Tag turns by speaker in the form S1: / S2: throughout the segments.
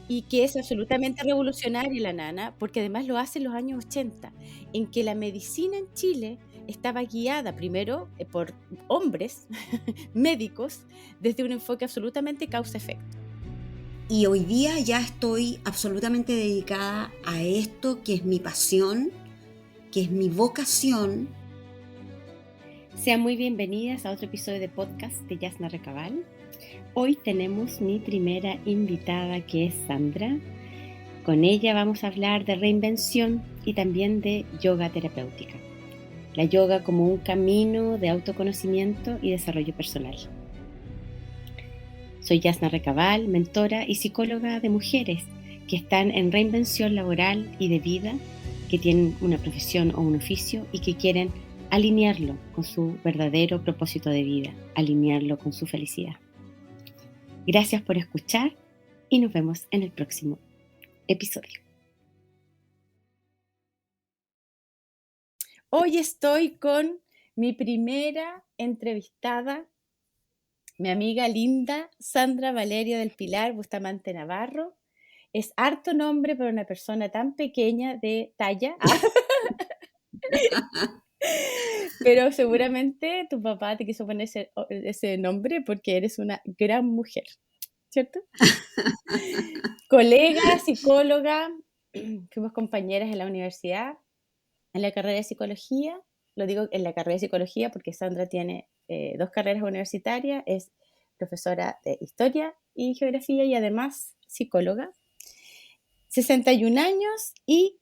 S1: y que es absolutamente revolucionaria la nana, porque además lo hace en los años 80, en que la medicina en Chile estaba guiada primero por hombres médicos desde un enfoque absolutamente causa-efecto.
S2: Y hoy día ya estoy absolutamente dedicada a esto que es mi pasión, que es mi vocación.
S1: Sean muy bienvenidas a otro episodio de podcast de Yasna Recabal. Hoy tenemos mi primera invitada, que es Sandra. Con ella vamos a hablar de reinvención y también de yoga terapéutica. La yoga como un camino de autoconocimiento y desarrollo personal. Soy Yasna Recabal, mentora y psicóloga de mujeres que están en reinvención laboral y de vida, que tienen una profesión o un oficio y que quieren alinearlo con su verdadero propósito de vida, alinearlo con su felicidad. Gracias por escuchar y nos vemos en el próximo episodio. Hoy estoy con mi primera entrevistada, mi amiga linda Sandra Valeria del Pilar Bustamante Navarro. Es harto nombre para una persona tan pequeña de talla, pero seguramente tu papá te quiso poner ese nombre porque eres una gran mujer, ¿cierto? Colega, psicóloga, fuimos compañeras en la universidad, en la carrera de psicología. Lo digo en la carrera de psicología porque Sandra tiene 2 carreras universitarias, es profesora de historia y geografía y además psicóloga. 61 años y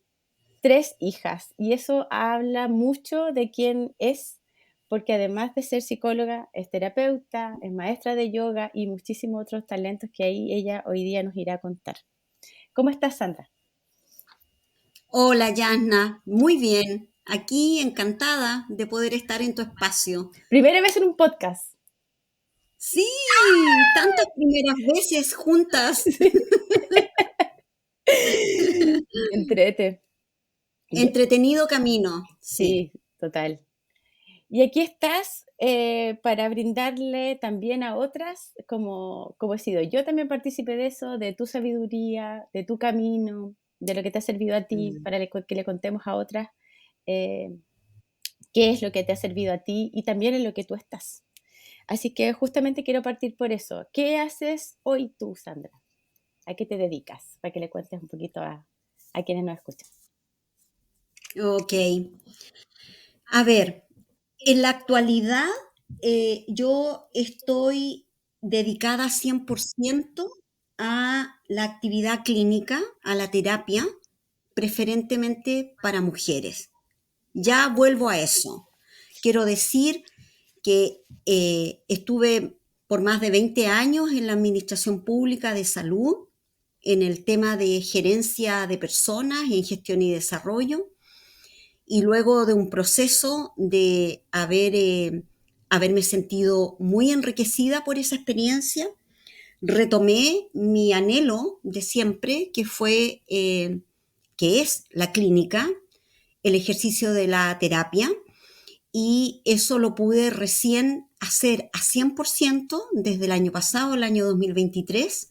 S1: 3 hijas. Y eso habla mucho de quién es, porque además de ser psicóloga, es terapeuta, es maestra de yoga y muchísimos otros talentos que ahí ella hoy día nos irá a contar. ¿Cómo estás, Sandra?
S2: Hola, Yasna, muy bien. Aquí encantada de poder estar en tu espacio.
S1: Primera vez en un podcast.
S2: Sí, tantas primeras veces juntas.
S1: Entrete.
S2: Entretenido camino, sí.
S1: Sí, total. Y aquí estás para brindarle también a otras, como he sido yo también partícipe de eso, de tu sabiduría, de tu camino, de lo que te ha servido a ti,
S2: Mm.
S1: para que le contemos a otras eh, qué es lo que te ha servido a ti y también en lo que tú estás. Así que justamente quiero partir por eso. ¿Qué haces hoy tú, Sandra? ¿A qué te dedicas? Para que le cuentes un poquito a quienes nos escuchan.
S2: Ok. A ver, en la actualidad yo estoy dedicada 100% a la actividad clínica, a la terapia, preferentemente para mujeres. Ya vuelvo a eso. Quiero decir que estuve por más de 20 años en la Administración Pública de Salud, en el tema de gerencia de personas, en gestión y desarrollo, y luego de un proceso de haberme sentido muy enriquecida por esa experiencia, retomé mi anhelo de siempre, que es la clínica, el ejercicio de la terapia, y eso lo pude recién hacer a 100% desde el año pasado, el año 2023,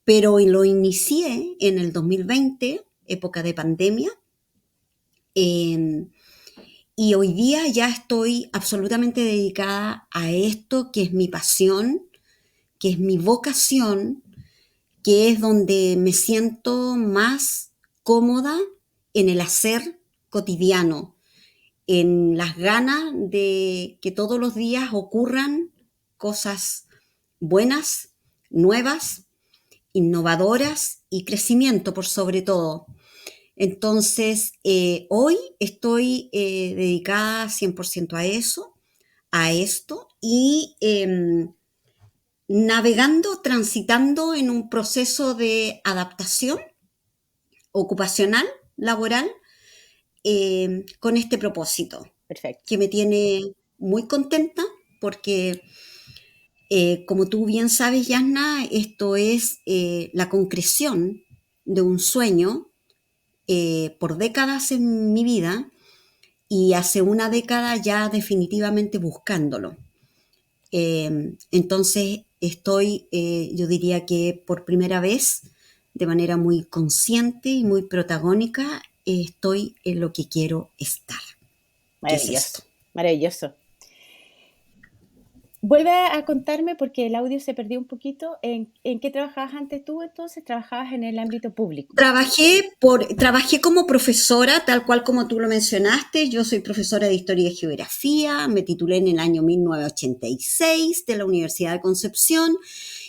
S2: pero lo inicié en el 2020, época de pandemia, eh, y hoy día ya estoy absolutamente dedicada a esto que es mi pasión, que es mi vocación, que es donde me siento más cómoda en el hacer cotidiano, en las ganas de que todos los días ocurran cosas buenas, nuevas, innovadoras y crecimiento por sobre todo. Entonces, hoy estoy dedicada 100% a eso, a esto, y navegando, transitando en un proceso de adaptación ocupacional, laboral, con este propósito,
S1: Perfecto.
S2: que me tiene muy contenta porque, como tú bien sabes, Yasna, esto es la concreción de un sueño por décadas en mi vida y hace una década ya definitivamente buscándolo. Entonces estoy, yo diría que por primera vez, de manera muy consciente y muy protagónica, estoy en lo que quiero estar. ¿Qué es
S1: Maravilloso,
S2: esto?
S1: maravilloso. Vuelve a contarme, porque el audio se perdió un poquito, ¿en qué trabajabas antes tú entonces? ¿Trabajabas en el ámbito público?
S2: Trabajé como profesora, tal cual como tú lo mencionaste. Yo soy profesora de Historia y Geografía, me titulé en el año 1986 de la Universidad de Concepción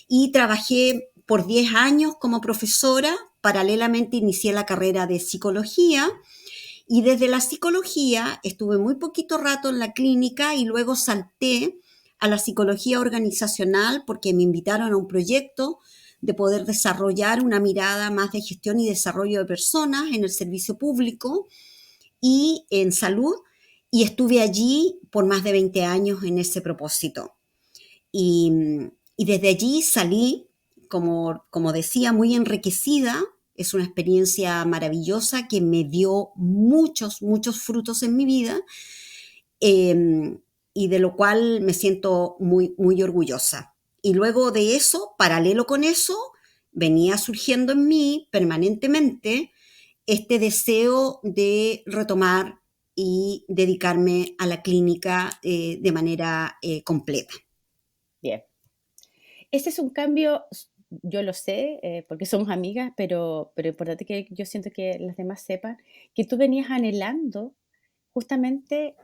S2: y trabajé por 10 años como profesora. Paralelamente inicié la carrera de psicología y desde la psicología estuve muy poquito rato en la clínica y luego salté a la psicología organizacional porque me invitaron a un proyecto de poder desarrollar una mirada más de gestión y desarrollo de personas en el servicio público y en salud, y estuve allí por más de 20 años en ese propósito. Y, y desde allí salí, como decía, muy enriquecida. Es una experiencia maravillosa que me dio muchos, muchos frutos en mi vida, y de lo cual me siento muy, muy orgullosa. Y luego de eso, paralelo con eso, venía surgiendo en mí permanentemente este deseo de retomar y dedicarme a la clínica de manera completa.
S1: Bien. Ese es un cambio, yo lo sé, porque somos amigas, pero importante que yo siento que las demás sepan que tú venías anhelando justamente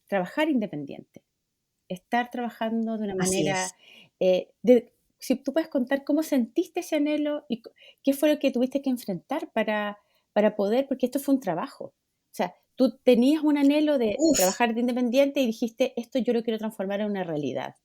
S1: trabajar independiente, estar trabajando de una
S2: Así
S1: manera,
S2: es.
S1: si tú puedes contar cómo sentiste ese anhelo y qué fue lo que tuviste que enfrentar para poder, porque esto fue un trabajo. O sea, tú tenías un anhelo de
S2: Uf,
S1: trabajar de independiente y dijiste, esto yo lo quiero transformar en una realidad.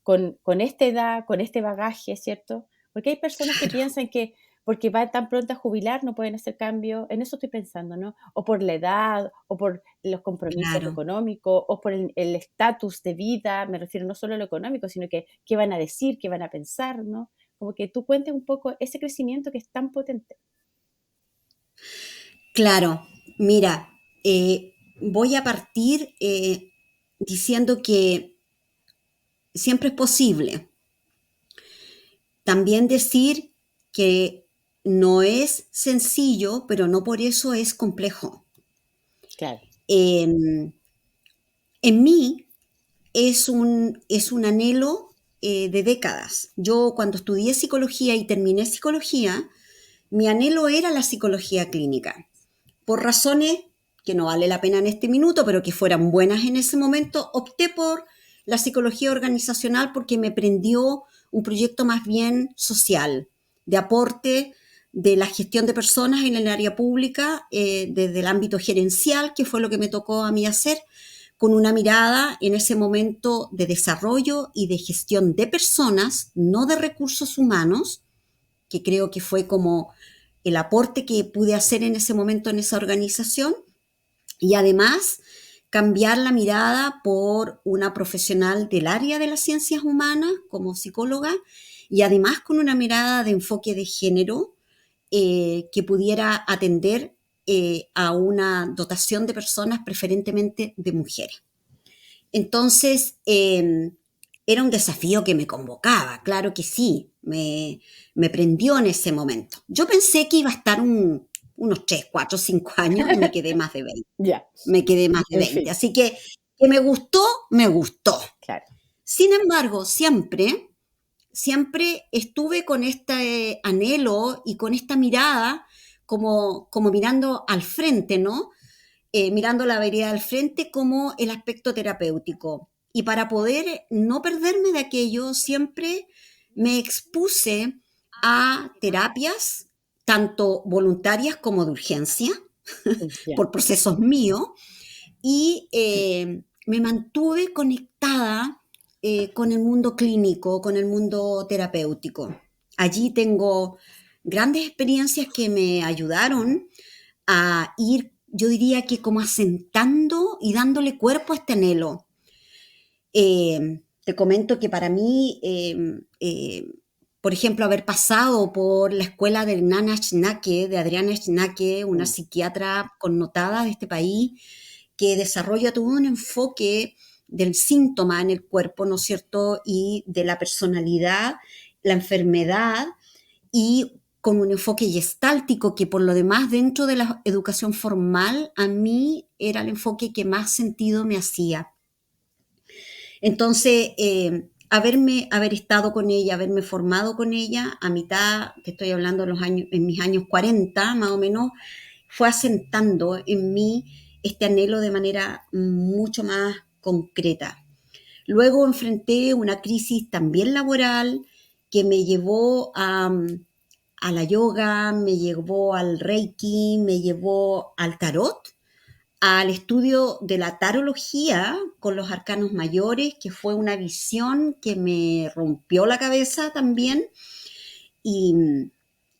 S1: Con esta edad, con este bagaje, ¿cierto? Porque hay personas que
S2: claro,
S1: piensan que porque va tan pronto a jubilar no pueden hacer cambio, en eso estoy pensando, ¿no? O por la edad, o por los compromisos
S2: claro.
S1: económicos, o por el estatus de vida, me refiero no solo a lo económico, sino que qué van a decir, qué van a pensar, ¿no? Como que tú cuentes un poco ese crecimiento que es tan potente.
S2: Claro, mira, voy a partir diciendo que siempre es posible. También decir que no es sencillo, pero no por eso es complejo.
S1: Claro,
S2: En, en mí es un anhelo de décadas. Yo cuando estudié psicología y terminé psicología, mi anhelo era la psicología clínica. Por razones que no vale la pena en este minuto, pero que fueran buenas en ese momento, opté por la psicología organizacional porque me prendió un proyecto más bien social, de aporte de la gestión de personas en el área pública, desde el ámbito gerencial, que fue lo que me tocó a mí hacer, con una mirada en ese momento de desarrollo y de gestión de personas, no de recursos humanos, que creo que fue como el aporte que pude hacer en ese momento en esa organización, y además cambiar la mirada por una profesional del área de las ciencias humanas como psicóloga, y además con una mirada de enfoque de género que pudiera atender a una dotación de personas preferentemente de mujeres. Entonces, era un desafío que me convocaba, claro que sí, me prendió en ese momento. Yo pensé que iba a estar unos 3, 4, 5 años y me quedé más de 20.
S1: ya,
S2: Me quedé más de
S1: en
S2: 20.
S1: fin,
S2: Así que me gustó, me gustó.
S1: claro,
S2: Sin embargo, siempre estuve con este anhelo y con esta mirada como mirando al frente, ¿no? Mirando la vereda al frente como el aspecto terapéutico. Y para poder no perderme de aquello, siempre me expuse a terapias, tanto voluntarias como de urgencia,
S1: ya,
S2: por procesos míos, y me mantuve conectada con el mundo clínico, con el mundo terapéutico. Allí tengo grandes experiencias que me ayudaron a ir, yo diría que como asentando y dándole cuerpo a este anhelo. Te comento que para mí, por ejemplo, haber pasado por la escuela de Nana Schnake, de Adriana Schnake, una
S1: mm,
S2: psiquiatra connotada de este país, que desarrolla todo un enfoque del síntoma en el cuerpo, ¿no es cierto?, y de la personalidad, la enfermedad y con un enfoque gestáltico que por lo demás dentro de la educación formal a mí era el enfoque que más sentido me hacía. Entonces, haber estado con ella, haberme formado con ella a mitad, que estoy hablando de los años, en mis años 40 más o menos, fue asentando en mí este anhelo de manera mucho más concreta. Luego enfrenté una crisis también laboral que me llevó a la yoga, me llevó al reiki, me llevó al tarot, al estudio de la tarología con los arcanos mayores, que fue una visión que me rompió la cabeza también. Y,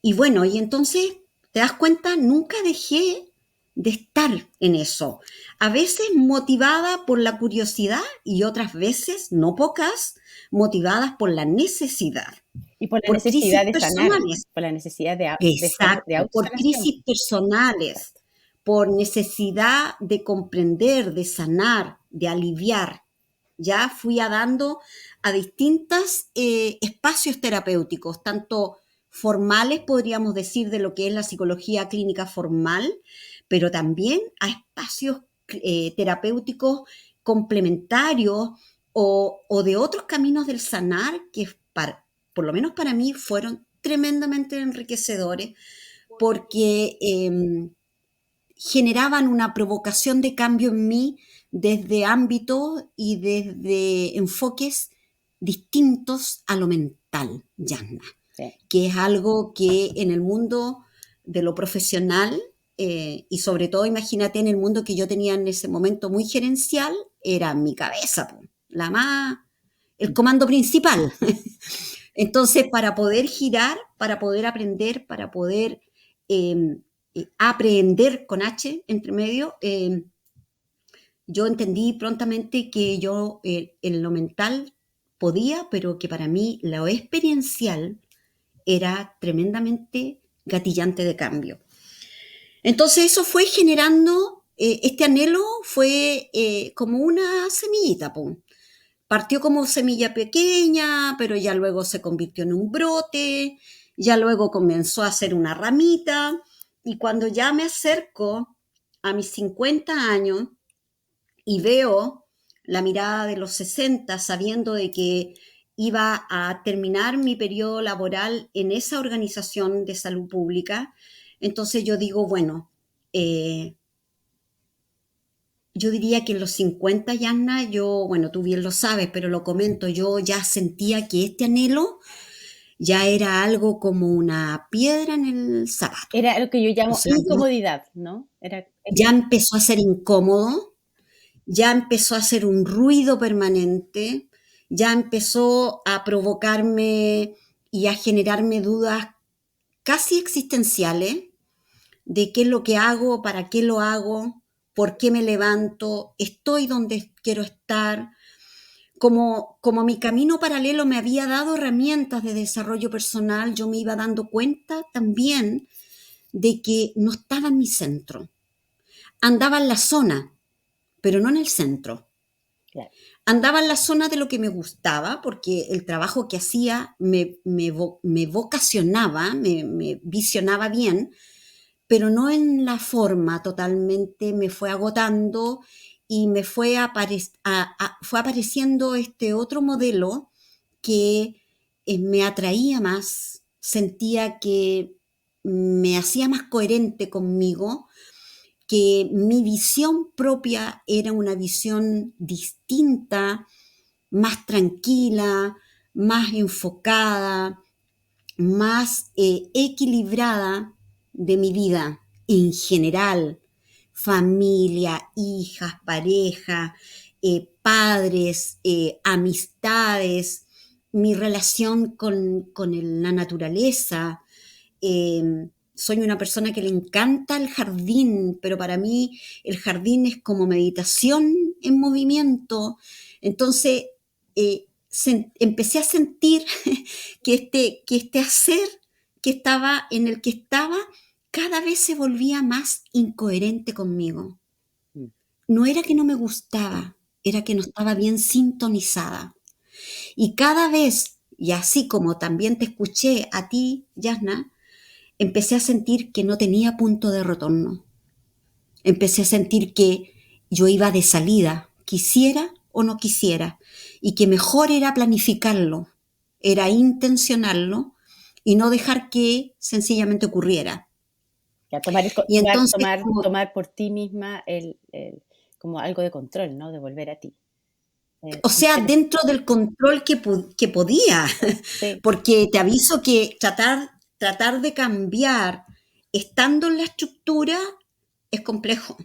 S2: y bueno, y entonces, te das cuenta, nunca dejé de estar en eso. A veces motivada por la curiosidad y otras veces, no pocas, motivadas por la necesidad,
S1: Y por la
S2: por crisis
S1: necesidad de sanar,
S2: personales.
S1: por la necesidad de
S2: Exacto, por
S1: autosanación.
S2: crisis personales,
S1: Exacto.
S2: por necesidad de comprender, de sanar, de aliviar. Ya fui dando a distintos espacios terapéuticos, tanto formales, podríamos decir, de lo que es la psicología clínica formal, pero también a espacios terapéuticos complementarios o de otros caminos del sanar que por lo menos para mí fueron tremendamente enriquecedores porque generaban una provocación de cambio en mí desde ámbitos y desde enfoques distintos a lo mental, Yanna,
S1: Sí.
S2: que es algo que en el mundo de lo profesional y sobre todo imagínate en el mundo que yo tenía en ese momento muy gerencial, era mi cabeza, la más, el comando principal. Entonces, para poder girar, para poder aprender, para poder eh, aprender con H entre medio, yo entendí prontamente que yo en lo mental podía, pero que para mí lo experiencial era tremendamente gatillante de cambio. Entonces eso fue generando, este anhelo fue como una semillita, pum. Partió como semilla pequeña, pero ya luego se convirtió en un brote, ya luego comenzó a ser una ramita, y cuando ya me acerco a mis 50 años y veo la mirada de los 60, sabiendo de que iba a terminar mi periodo laboral en esa organización de salud pública, entonces yo digo, bueno, yo diría que en los 50, Yanna, yo, bueno, tú bien lo sabes, pero lo comento, yo ya sentía que este anhelo ya era algo como una piedra en el zapato.
S1: Era lo que yo
S2: O
S1: llamo
S2: sea,
S1: incomodidad, ¿no? Era,
S2: ya empezó a ser incómodo, ya empezó a hacer un ruido permanente, ya empezó a provocarme y a generarme dudas casi existenciales de qué es lo que hago, para qué lo hago, por qué me levanto, estoy donde quiero estar. Como mi camino paralelo me había dado herramientas de desarrollo personal, yo me iba dando cuenta también de que no estaba en mi centro. Andaba en la zona, pero no en el centro.
S1: claro,
S2: Andaba en la zona de lo que me gustaba, porque el trabajo que hacía me vocacionaba, me visionaba bien, pero no en la forma totalmente, me fue agotando y me fue, fue apareciendo este otro modelo que me atraía más, sentía que me hacía más coherente conmigo, que mi visión propia era una visión distinta, más tranquila, más enfocada, más equilibrada de mi vida en general, familia, hijas, pareja, padres, amistades, mi relación con la naturaleza. Soy una persona que le encanta el jardín, pero para mí el jardín es como meditación en movimiento. Entonces, empecé a sentir que este hacer que estaba en el que estaba cada vez se volvía más incoherente conmigo.
S1: mm,
S2: No era que no me gustaba, era que no estaba bien sintonizada. Y cada vez y así como también te escuché a ti, Yasna, empecé a sentir que no tenía punto de retorno. Empecé a sentir que yo iba de salida, quisiera o no quisiera, y que mejor era planificarlo, era intencionarlo y no dejar que sencillamente ocurriera.
S1: Ya,
S2: Y entonces, como,
S1: tomar por ti misma como algo de control, ¿no? De volver a ti.
S2: o sea,
S1: Interes
S2: dentro del control que podía,
S1: Sí,
S2: porque te aviso que tratar de cambiar estando en la estructura es complejo.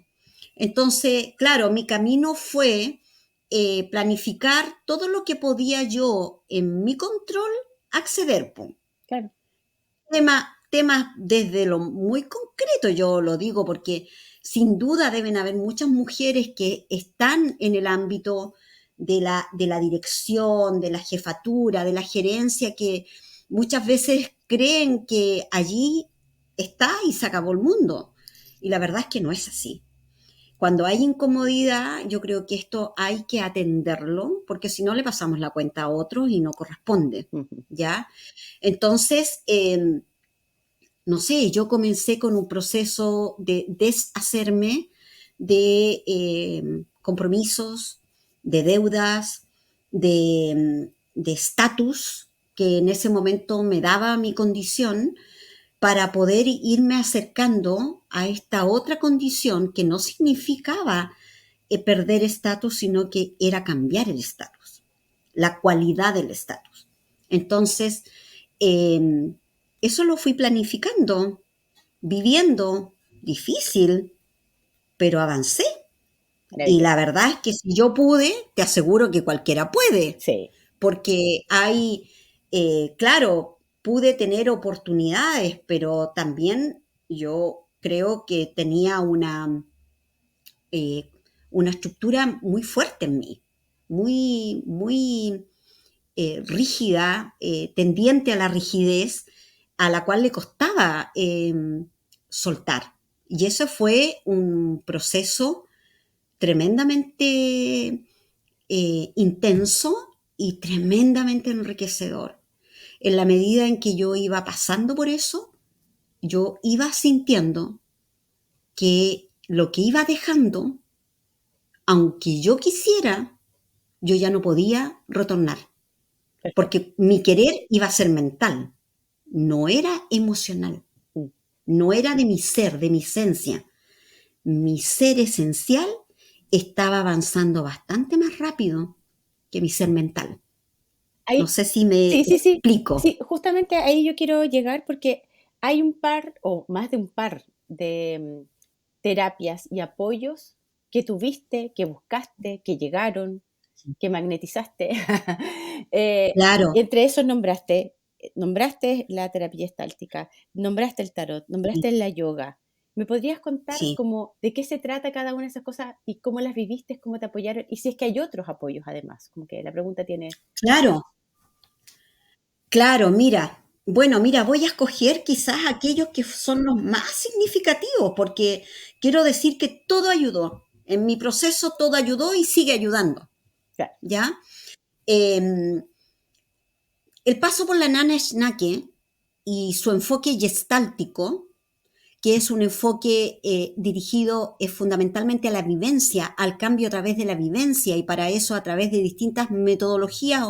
S2: Entonces, claro, mi camino fue planificar todo lo que podía yo en mi control acceder. Po.
S1: claro.
S2: Temas desde lo muy concreto, yo lo digo porque sin duda deben haber muchas mujeres que están en el ámbito de la dirección, de la jefatura, de la gerencia, que muchas veces creen que allí está y se acabó el mundo. Y la verdad es que no es así. Cuando hay incomodidad, yo creo que esto hay que atenderlo, porque si no le pasamos la cuenta a otros y no corresponde,
S1: Ujú.
S2: ¿ya? Entonces, no sé, yo comencé con un proceso de deshacerme de compromisos, de deudas, de estatus que en ese momento me daba mi condición para poder irme acercando a esta otra condición que no significaba perder estatus, sino que era cambiar el estatus, la cualidad del estatus. Entonces, eh, eso lo fui planificando, viviendo, difícil, pero avancé. Y
S1: Maravilloso.
S2: la verdad es que si yo pude, te aseguro que cualquiera puede,
S1: Sí.
S2: porque hay, claro, pude tener oportunidades, pero también yo creo que tenía eh, una estructura muy fuerte en mí, muy rígida, tendiente a la rigidez, a la cual le costaba soltar. Y eso fue un proceso tremendamente intenso y tremendamente enriquecedor. En la medida en que yo iba pasando por eso, yo iba sintiendo que lo que iba dejando, aunque yo quisiera, yo ya no podía retornar,
S1: Perfecto.
S2: porque mi querer iba a ser mental, no era emocional,
S1: Mm.
S2: no era de mi ser, de mi esencia. Mi ser esencial estaba avanzando bastante más rápido que mi ser mental. No
S1: Ahí
S2: sé si me
S1: sí, sí, sí.
S2: explico.
S1: Sí, justamente ahí yo quiero llegar porque hay un par, o más de un par, de terapias y apoyos que tuviste, que buscaste, que llegaron, que magnetizaste. Eh,
S2: Claro,
S1: Entre esos nombraste la terapia gestáltica, nombraste el tarot,
S2: sí,
S1: nombraste la yoga. ¿Me podrías contar
S2: sí.
S1: como de qué se trata cada una de esas cosas y cómo las viviste, cómo te apoyaron? Y si es que hay otros apoyos además, como que la pregunta tiene.
S2: Claro, claro, mira. Bueno, mira, voy a escoger quizás aquellos que son los más significativos, porque quiero decir que todo ayudó. En mi proceso todo ayudó y sigue ayudando,
S1: Claro.
S2: ¿ya? Eh, el paso por la nana Schnake y su enfoque gestáltico, que es un enfoque dirigido fundamentalmente a la vivencia, al cambio a través de la vivencia y para eso a través de distintas metodologías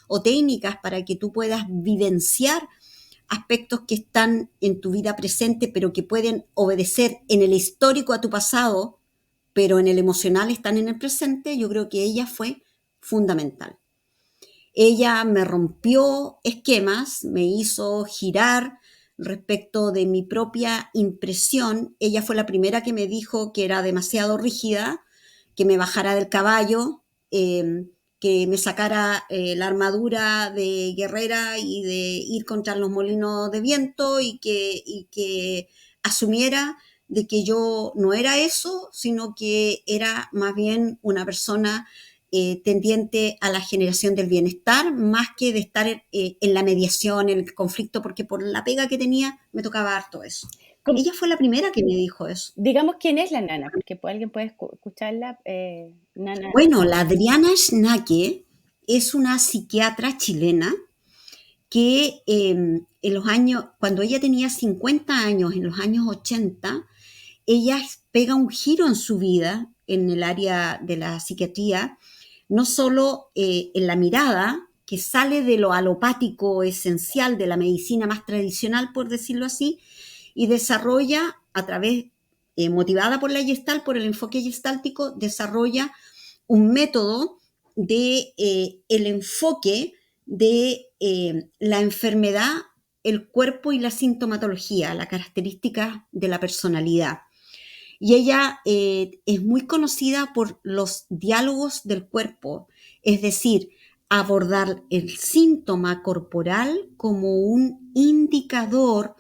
S2: o técnicas para que tú puedas vivenciar aspectos que están en tu vida presente, pero que pueden obedecer en el histórico a tu pasado, pero en el emocional están en el presente, yo creo que ella fue fundamental. Ella me rompió esquemas, me hizo girar respecto de mi propia impresión. Ella fue la primera que me dijo que era demasiado rígida, que me bajara del caballo, que me sacara la armadura de guerrera y de ir contra los molinos de viento y que asumiera de que yo no era eso, sino que era más bien una persona tendiente a la generación del bienestar, más que de estar en la mediación, en el conflicto, porque por la pega que tenía me tocaba harto eso.
S1: Com-
S2: Ella fue la primera que me dijo eso.
S1: digamos quién es la nana, porque pues, alguien puede escucharla. Nana.
S2: Bueno, la Adriana Schnake es una psiquiatra chilena que en los años, cuando ella tenía 50 años, en los años 80, ella pega un giro en su vida en el área de la psiquiatría, no solo en la mirada, que sale de lo alopático esencial de la medicina más tradicional, por decirlo así, y desarrolla a través, motivada por la Gestalt, por el enfoque gestáltico, desarrolla un método de el enfoque de la enfermedad, el cuerpo y la sintomatología, la característica de la personalidad. Y ella es muy conocida por los diálogos del cuerpo, es decir, abordar el síntoma corporal como un indicador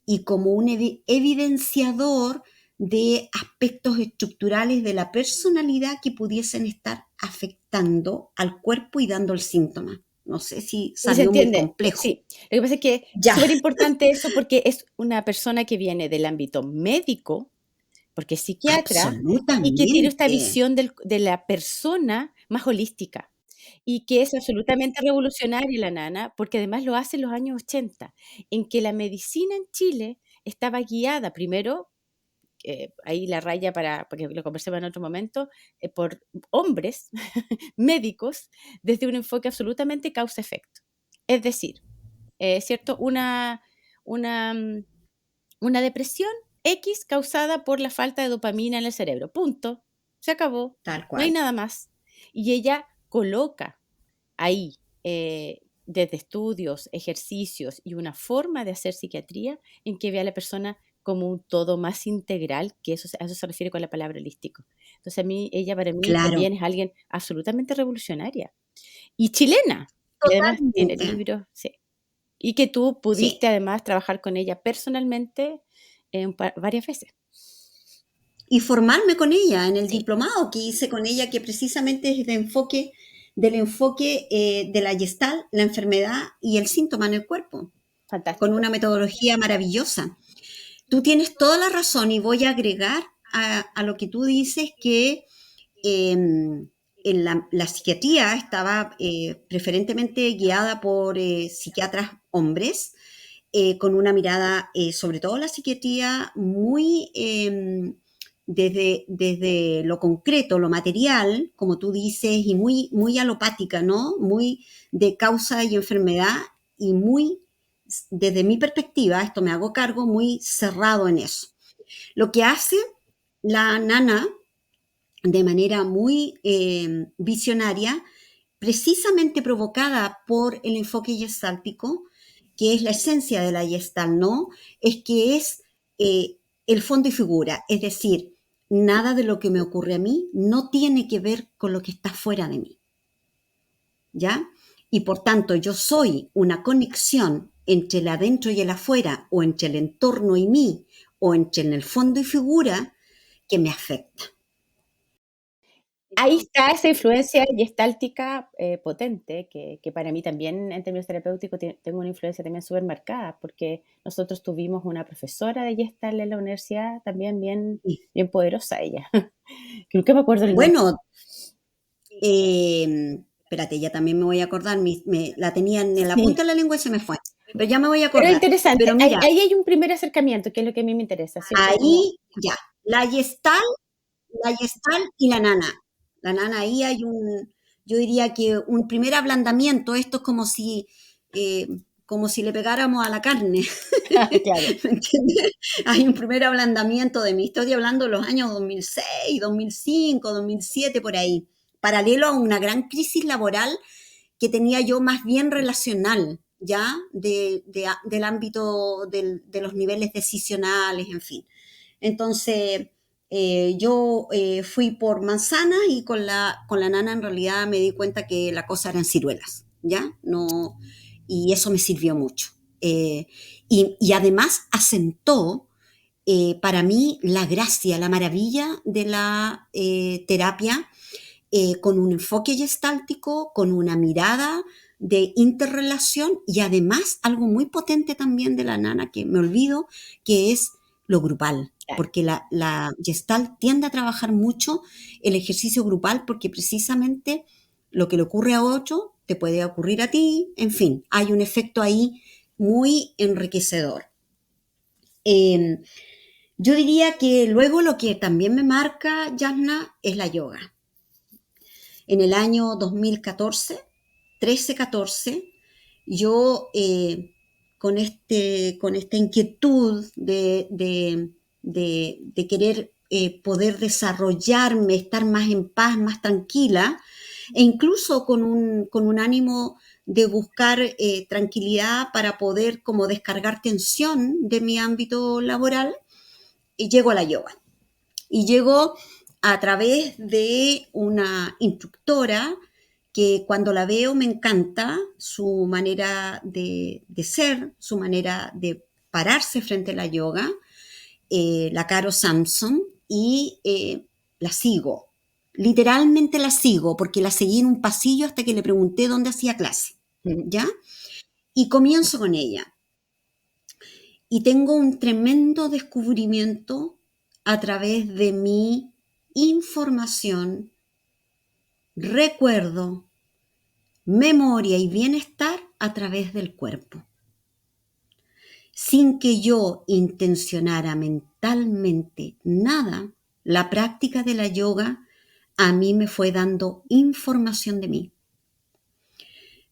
S2: y como un evidenciador de aspectos estructurales de la personalidad que pudiesen estar afectando al cuerpo y dando el síntoma. No sé si
S1: Sí, se
S2: salió muy
S1: entiende,
S2: complejo.
S1: sí. Lo que pasa es que es
S2: Ya,
S1: súper importante eso porque es una persona que viene del ámbito médico, porque es psiquiatra, y que tiene esta
S2: absolutamente.
S1: visión de la persona más holística, y que es absolutamente revolucionaria la nana, porque además lo hace en los años 80, en que la medicina en Chile estaba guiada primero, ahí la raya para porque lo conversemos en otro momento, por hombres médicos desde un enfoque absolutamente causa-efecto. Es decir, ¿cierto? Una, mm, una depresión X causada por la falta de dopamina en el cerebro. Punto. Se acabó.
S2: Tal
S1: No hay
S2: cual.
S1: nada más. Y ella coloca ahí, desde estudios, ejercicios y una forma de hacer psiquiatría en que ve a la persona como un todo más integral, que eso, a eso se refiere con la palabra holístico. Entonces a mí, ella para mí
S2: Claro,
S1: también es alguien absolutamente revolucionaria y chilena. Y además tiene
S2: totalmente.
S1: libros, sí. Y que tú
S2: Sí.
S1: pudiste además trabajar con ella personalmente varias veces.
S2: Y formarme con ella en el
S1: Sí,
S2: diplomado que hice con ella, que precisamente es del enfoque de la Gestalt, la enfermedad y el síntoma en el cuerpo, con
S1: fantástico.
S2: una metodología maravillosa. Tú tienes toda la razón y voy a agregar a lo que tú dices que en la psiquiatría estaba preferentemente guiada por psiquiatras hombres, con una mirada, sobre todo la psiquiatría, muy desde lo concreto, lo material, como tú dices, y muy, muy alopática, ¿no? Muy de causa y enfermedad y muy, desde mi perspectiva, esto me hago cargo, muy cerrado en eso. Lo que hace la nana de manera muy visionaria, precisamente provocada por el enfoque gestáltico, que es la esencia de la gestalt, ¿no? Es que es el fondo y figura, es decir, nada de lo que me ocurre a mí no tiene que ver con lo que está fuera de mí, ¿ya? Y por tanto, yo soy una conexión entre el adentro y el afuera, o entre el entorno y mí, o entre en el fondo y figura, que me afecta.
S1: Ahí está esa influencia gestáltica potente, que para mí también en términos terapéuticos tengo una influencia también súper marcada, porque nosotros tuvimos una profesora de Gestalt en la universidad, también bien poderosa ella, que nunca me acuerdo el nombre.
S2: Bueno, espérate, ya también me voy a acordar, la tenía en la
S1: Sí,
S2: punta de la lengua y se me fue, pero ya me voy a
S1: pero es
S2: acordar.
S1: interesante,
S2: Pero
S1: ahí,
S2: mira,
S1: ahí hay un primer acercamiento, que es lo que a mí me interesa, ¿cierto? Como,
S2: ahí ya, la gestal y la nana. La nana, ahí hay yo diría que un primer ablandamiento, esto es eh, como si le pegáramos a la carne,
S1: claro,
S2: ¿me entiendes? Hay un primer ablandamiento de mí, estoy hablando de los años 2006, 2005, 2007, por ahí, paralelo a una gran crisis laboral que tenía yo más bien relacional, ¿ya? Del ámbito de los niveles decisionales, en fin. Entonces, yo fui por manzana y con la nana en realidad me di cuenta que la cosa eran ciruelas, ¿ya? No, y eso me sirvió mucho. Y además asentó para mí la gracia, la maravilla de la terapia con un enfoque gestáltico, con una mirada de interrelación y además algo muy potente también de la nana que me olvido, que es lo grupal,
S1: claro.
S2: porque la gestalt tiende a trabajar mucho el ejercicio grupal porque precisamente lo que le ocurre a otro te puede ocurrir a ti, en fin, hay un efecto ahí muy enriquecedor. Eh, yo diría que luego lo que también me marca, Yasna, es la yoga. En el año 2014, 13-14, yo con esta inquietud de querer poder desarrollarme, estar más en paz, más tranquila, e incluso con un ánimo de buscar tranquilidad para poder como descargar tensión de mi ámbito laboral, y llego a la yoga. Y llego a través de una instructora que cuando la veo me encanta su manera de ser, su manera de pararse frente a la yoga, la Caro Samson, y la sigo. Literalmente la sigo, porque la seguí en un pasillo hasta que le pregunté dónde hacía clase, ¿ya? Y comienzo con ella. Y tengo un tremendo descubrimiento a través de mi información, recuerdo, memoria y bienestar a través del cuerpo. Sin que yo intencionara mentalmente nada, la práctica de la yoga a mí me fue dando información de mí.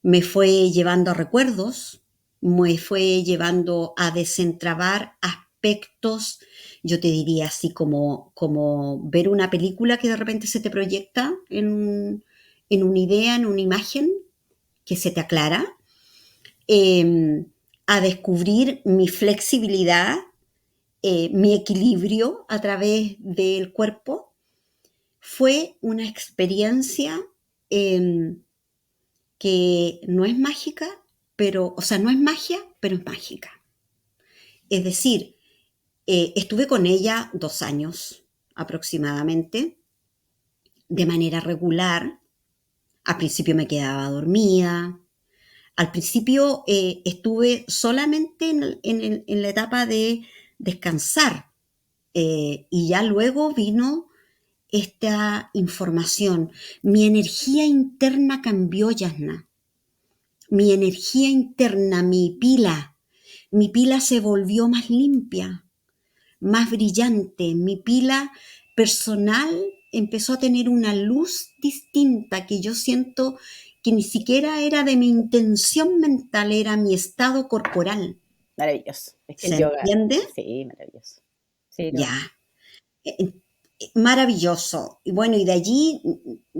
S2: Me fue llevando a recuerdos, me fue llevando a desentrabar aspectos, yo te diría así como ver una película que de repente se te proyecta en una idea, en una imagen que se te aclara, a descubrir mi flexibilidad, mi equilibrio a través del cuerpo. Fue una experiencia que no es mágica, pero, o sea, no es magia, pero es mágica. Es decir, estuve con ella 2 años aproximadamente, de manera regular. Al principio me quedaba dormida. Al principio estuve solamente en la etapa de descansar, y ya luego vino esta información. Mi energía interna cambió, Yasna. Mi energía interna, mi pila se volvió más limpia, más brillante. Mi pila personal empezó a tener una luz distinta que yo siento que ni siquiera era de mi intención mental, era mi estado corporal.
S1: Maravilloso. Es que el
S2: ¿Se
S1: yoga,
S2: entiende?
S1: sí, maravilloso. Sí,
S2: Ya. Eh, Maravilloso. Y bueno, y de allí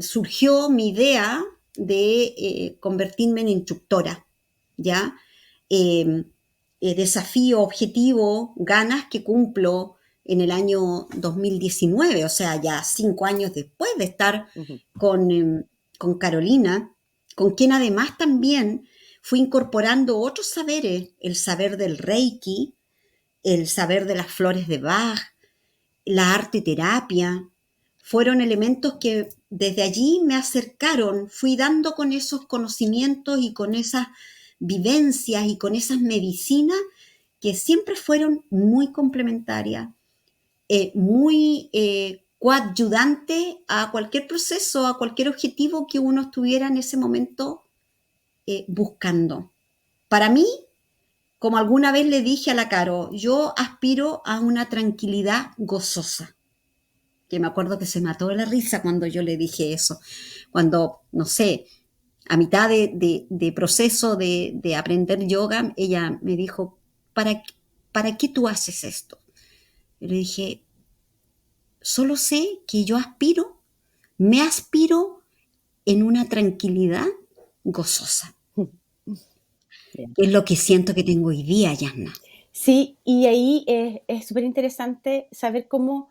S2: surgió mi idea de convertirme en instructora, ¿ya? Eh, Desafío, objetivo, ganas que cumplo en el año 2019, o sea, ya 5 años después de estar
S1: ujú.
S2: con Carolina, con quien además también fui incorporando otros saberes, el saber del Reiki, el saber de las flores de Bach, la arte terapia, fueron elementos que desde allí me acercaron, fui dando con esos conocimientos y con esas vivencias y con esas medicinas que siempre fueron muy complementarias, muy coadyudantes a cualquier proceso, a cualquier objetivo que uno estuviera en ese momento buscando. Para mí, como alguna vez le dije a la Caro, yo aspiro a una tranquilidad gozosa, que me acuerdo que se mató de la risa cuando yo le dije eso, cuando, no sé, a mitad de proceso de aprender yoga, ella me dijo, ¿para qué tú haces esto? Yo le dije, solo sé que yo me aspiro en una tranquilidad gozosa,
S1: Bien.
S2: que es lo que siento que tengo hoy día, Yasna.
S1: Sí, y ahí es súper interesante saber cómo,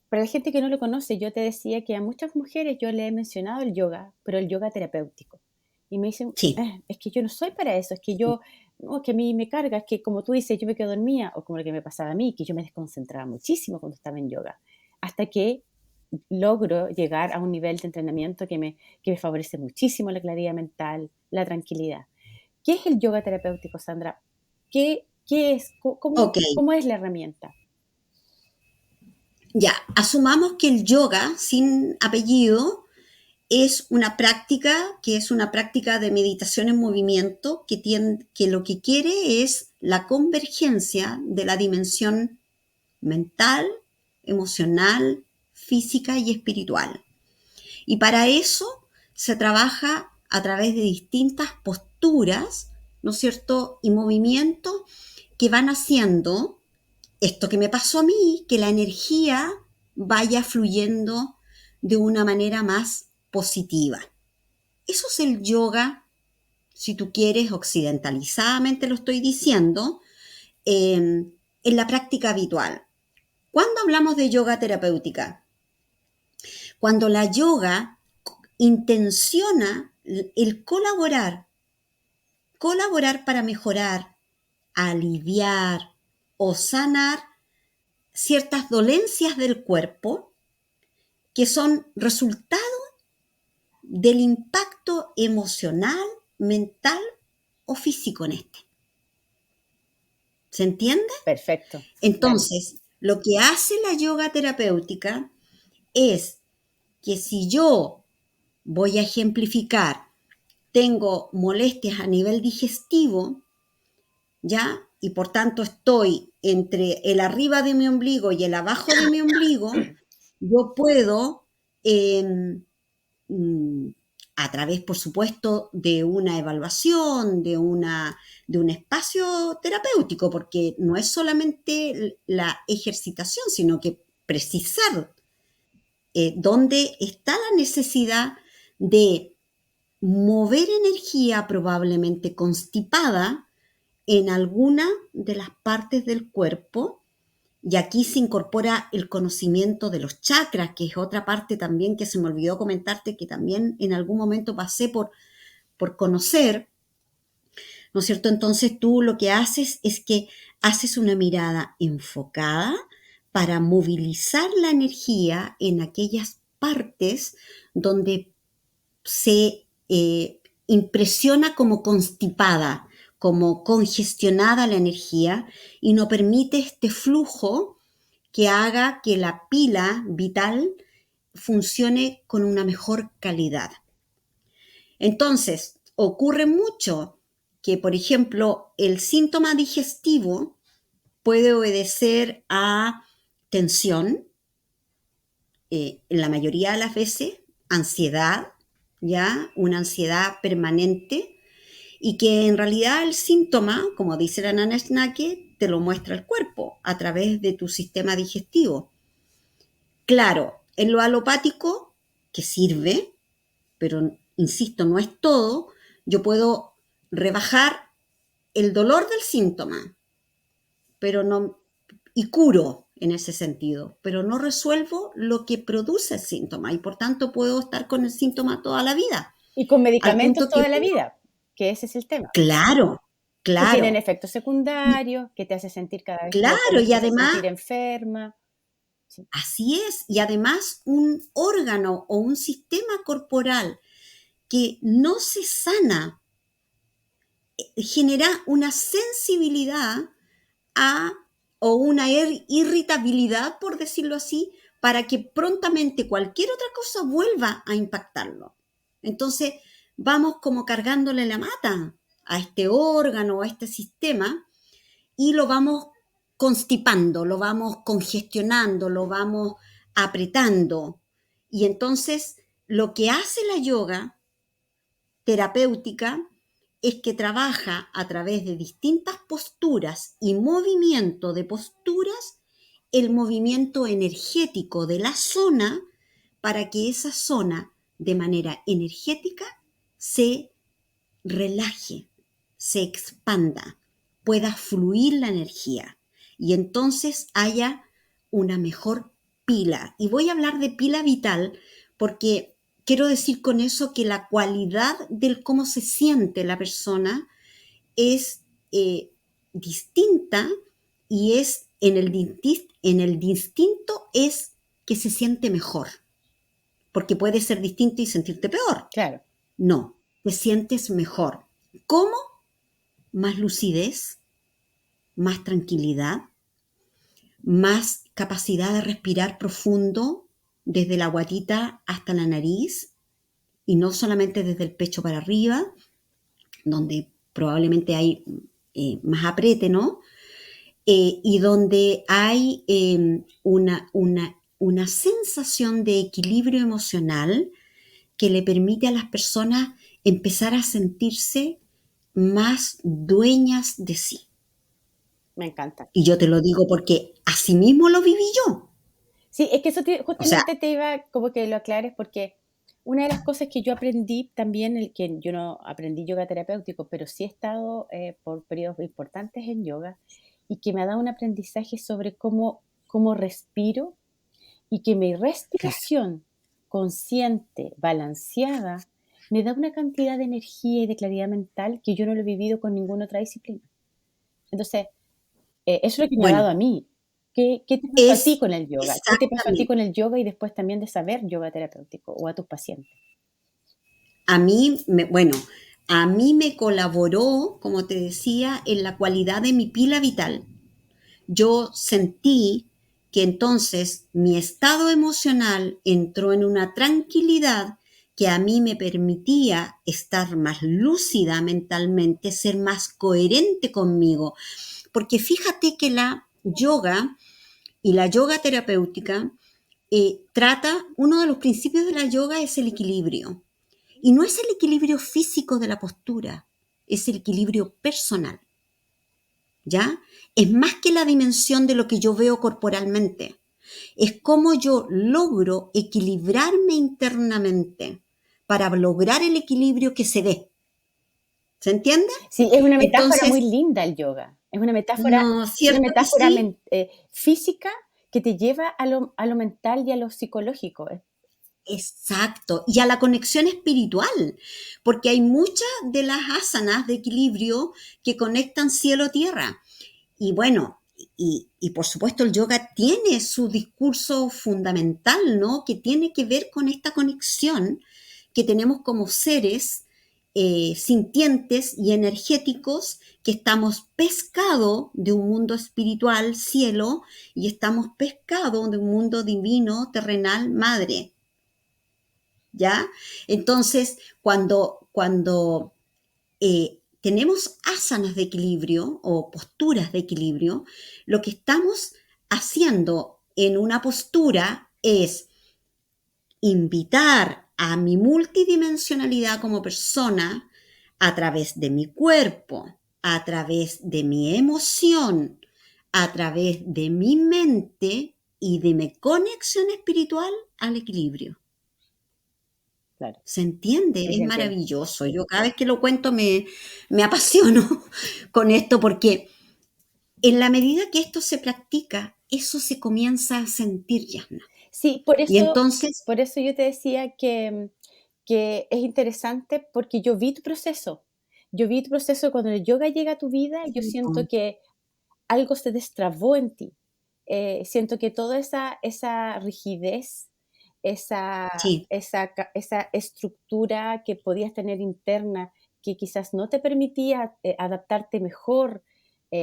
S1: para la gente que no lo conoce, yo te decía que a muchas mujeres yo le he mencionado el yoga, pero el yoga terapéutico. Y me dicen,
S2: Sí,
S1: es que yo no soy para eso, es que yo, no, es que a mí me carga, es que como tú dices, yo me quedo dormida, o como lo que me pasaba a mí, que yo me desconcentraba muchísimo cuando estaba en yoga, hasta que logro llegar a un nivel de entrenamiento que me favorece muchísimo la claridad mental, la tranquilidad. ¿Qué es el yoga terapéutico, Sandra? ¿Qué es?
S2: ok.
S1: ¿Cómo es la herramienta?
S2: Ya, asumamos que el yoga, sin apellido, es una práctica que es una práctica de meditación en movimiento que lo que quiere es la convergencia de la dimensión mental, emocional, física y espiritual. Y para eso se trabaja a través de distintas posturas, ¿no es cierto? Y movimientos que van haciendo esto que me pasó a mí, que la energía vaya fluyendo de una manera más positiva. Eso es el yoga, si tú quieres, occidentalizadamente lo estoy diciendo, en la práctica habitual. ¿Cuándo hablamos de yoga terapéutica? Cuando la yoga intenciona el colaborar para mejorar, aliviar o sanar ciertas dolencias del cuerpo que son resultado del impacto emocional, mental o físico en este. ¿Se entiende?
S1: Perfecto.
S2: Entonces, lo que hace la yoga terapéutica es que si yo voy a ejemplificar, tengo molestias a nivel digestivo, ¿ya? Y por tanto estoy entre el arriba de mi ombligo y el abajo de mi ombligo, yo puedo, mm, a través, por supuesto, de una evaluación, de un espacio terapéutico, porque no es solamente la ejercitación, sino que precisar dónde está la necesidad de mover energía probablemente constipada en alguna de las partes del cuerpo. Y aquí se incorpora el conocimiento de los chakras, que es otra parte también que se me olvidó comentarte, que también en algún momento pasé por conocer, ¿no es cierto? Entonces tú lo que haces es que haces una mirada enfocada para movilizar la energía en aquellas partes donde se impresiona como constipada, como congestionada la energía y no permite este flujo que haga que la pila vital funcione con una mejor calidad. Entonces, ocurre mucho que, por ejemplo, el síntoma digestivo puede obedecer a tensión, en la mayoría de las veces, ansiedad, ¿ya? Una ansiedad permanente, y que en realidad el síntoma, como dice la Nana Snake, te lo muestra el cuerpo a través de tu sistema digestivo. Claro, en lo alopático, que sirve, pero insisto, no es todo, yo puedo rebajar el dolor del síntoma, pero no, y curo en ese sentido, pero no resuelvo lo que produce el síntoma y por tanto puedo estar con el síntoma toda la vida.
S1: Y con
S2: Al
S1: medicamentos
S2: punto que,
S1: toda la vida, que ese es el tema.
S2: claro,
S1: Que tienen
S2: claro,
S1: efectos
S2: y,
S1: secundarios, que te hace sentir cada vez
S2: claro,
S1: como
S2: y
S1: te hace
S2: además,
S1: sentir enferma. Sí.
S2: así es, y además un órgano o un sistema corporal que no se sana genera una sensibilidad a, o una irritabilidad, por decirlo así, para que prontamente cualquier otra cosa vuelva a impactarlo. Entonces, vamos como cargándole la mata a este órgano, a este sistema, y lo vamos constipando, lo vamos congestionando, lo vamos apretando. Y entonces, lo que hace la yoga terapéutica es que trabaja a través de distintas posturas y movimiento de posturas el movimiento energético de la zona para que esa zona de manera energética se relaje, se expanda, pueda fluir la energía y entonces haya una mejor pila. Y voy a hablar de pila vital porque quiero decir con eso que la cualidad del cómo se siente la persona es distinta y es en el distinto es que se siente mejor, porque puede ser distinto y sentirte peor.
S1: Claro.
S2: No, te sientes mejor. ¿Cómo? Más lucidez, más tranquilidad, más capacidad de respirar profundo desde la guatita hasta la nariz, y no solamente desde el pecho para arriba, donde probablemente hay más apriete, ¿no? Y donde hay una sensación de equilibrio emocional que le permite a las personas empezar a sentirse más dueñas de sí.
S1: Me encanta.
S2: Y yo te lo digo porque así mismo lo viví yo.
S1: Sí, es que eso
S2: O sea,
S1: justamente te iba como que lo aclares porque una de las cosas que yo aprendí también, el que yo no aprendí yoga terapéutico, pero sí he estado por periodos importantes en yoga y que me ha dado un aprendizaje sobre cómo respiro y que mi
S2: claro,
S1: respiración consciente, balanceada, me da una cantidad de energía y de claridad mental que yo no lo he vivido con ninguna otra disciplina. Entonces, eso es lo que me ha dado
S2: bueno,
S1: a mí. ¿Qué te pasó a ti
S2: es
S1: con el yoga? ¿Qué te pasó a ti
S2: exactamente.
S1: con el yoga y después también de saber yoga terapéutico o a tus pacientes?
S2: Bueno, a mí me colaboró, como te decía, en la cualidad de mi pila vital. Yo sentí que entonces mi estado emocional entró en una tranquilidad que a mí me permitía estar más lúcida mentalmente, ser más coherente conmigo. Porque fíjate que la yoga y la yoga terapéutica uno de los principios de la yoga es el equilibrio. Y no es el equilibrio físico de la postura, es el equilibrio personal. ¿Ya? Es más que la dimensión de lo que yo veo corporalmente. Es cómo yo logro equilibrarme internamente para lograr el equilibrio que se ve. ¿Se entiende?
S1: Sí, es una metáfora
S2: Entonces,
S1: muy linda el yoga.
S2: no,
S1: Es una
S2: cierto que
S1: metáfora
S2: sí,
S1: física que te lleva a lo mental y a lo psicológico.
S2: exacto. Y a la conexión espiritual, porque hay muchas de las asanas de equilibrio que conectan cielo-tierra. Y bueno, por supuesto el yoga tiene su discurso fundamental, ¿no? Que tiene que ver con esta conexión que tenemos como seres sintientes y energéticos, que estamos pescados de un mundo espiritual, cielo, y estamos pescados de un mundo divino, terrenal, madre. ¿Ya? Entonces, cuando tenemos asanas de equilibrio o posturas de equilibrio, lo que estamos haciendo en una postura es invitar a mi multidimensionalidad como persona a través de mi cuerpo, a través de mi emoción, a través de mi mente y de mi conexión espiritual al equilibrio.
S1: Claro,
S2: ¿Se entiende?
S1: sí
S2: Es
S1: se entiende.
S2: maravilloso. Yo cada vez que lo cuento me apasiono con esto porque en la medida que esto se practica, eso se comienza a sentir, Yasna.
S1: Sí, por
S2: Y
S1: eso,
S2: entonces,
S1: por eso yo te decía que es interesante porque yo vi tu proceso. Yo vi tu proceso cuando el yoga llega a tu vida, yo siento que algo se destrabó en ti. Siento que toda esa rigidez, esa,
S2: sí,
S1: esa estructura que podías tener interna, que quizás no te permitía adaptarte mejor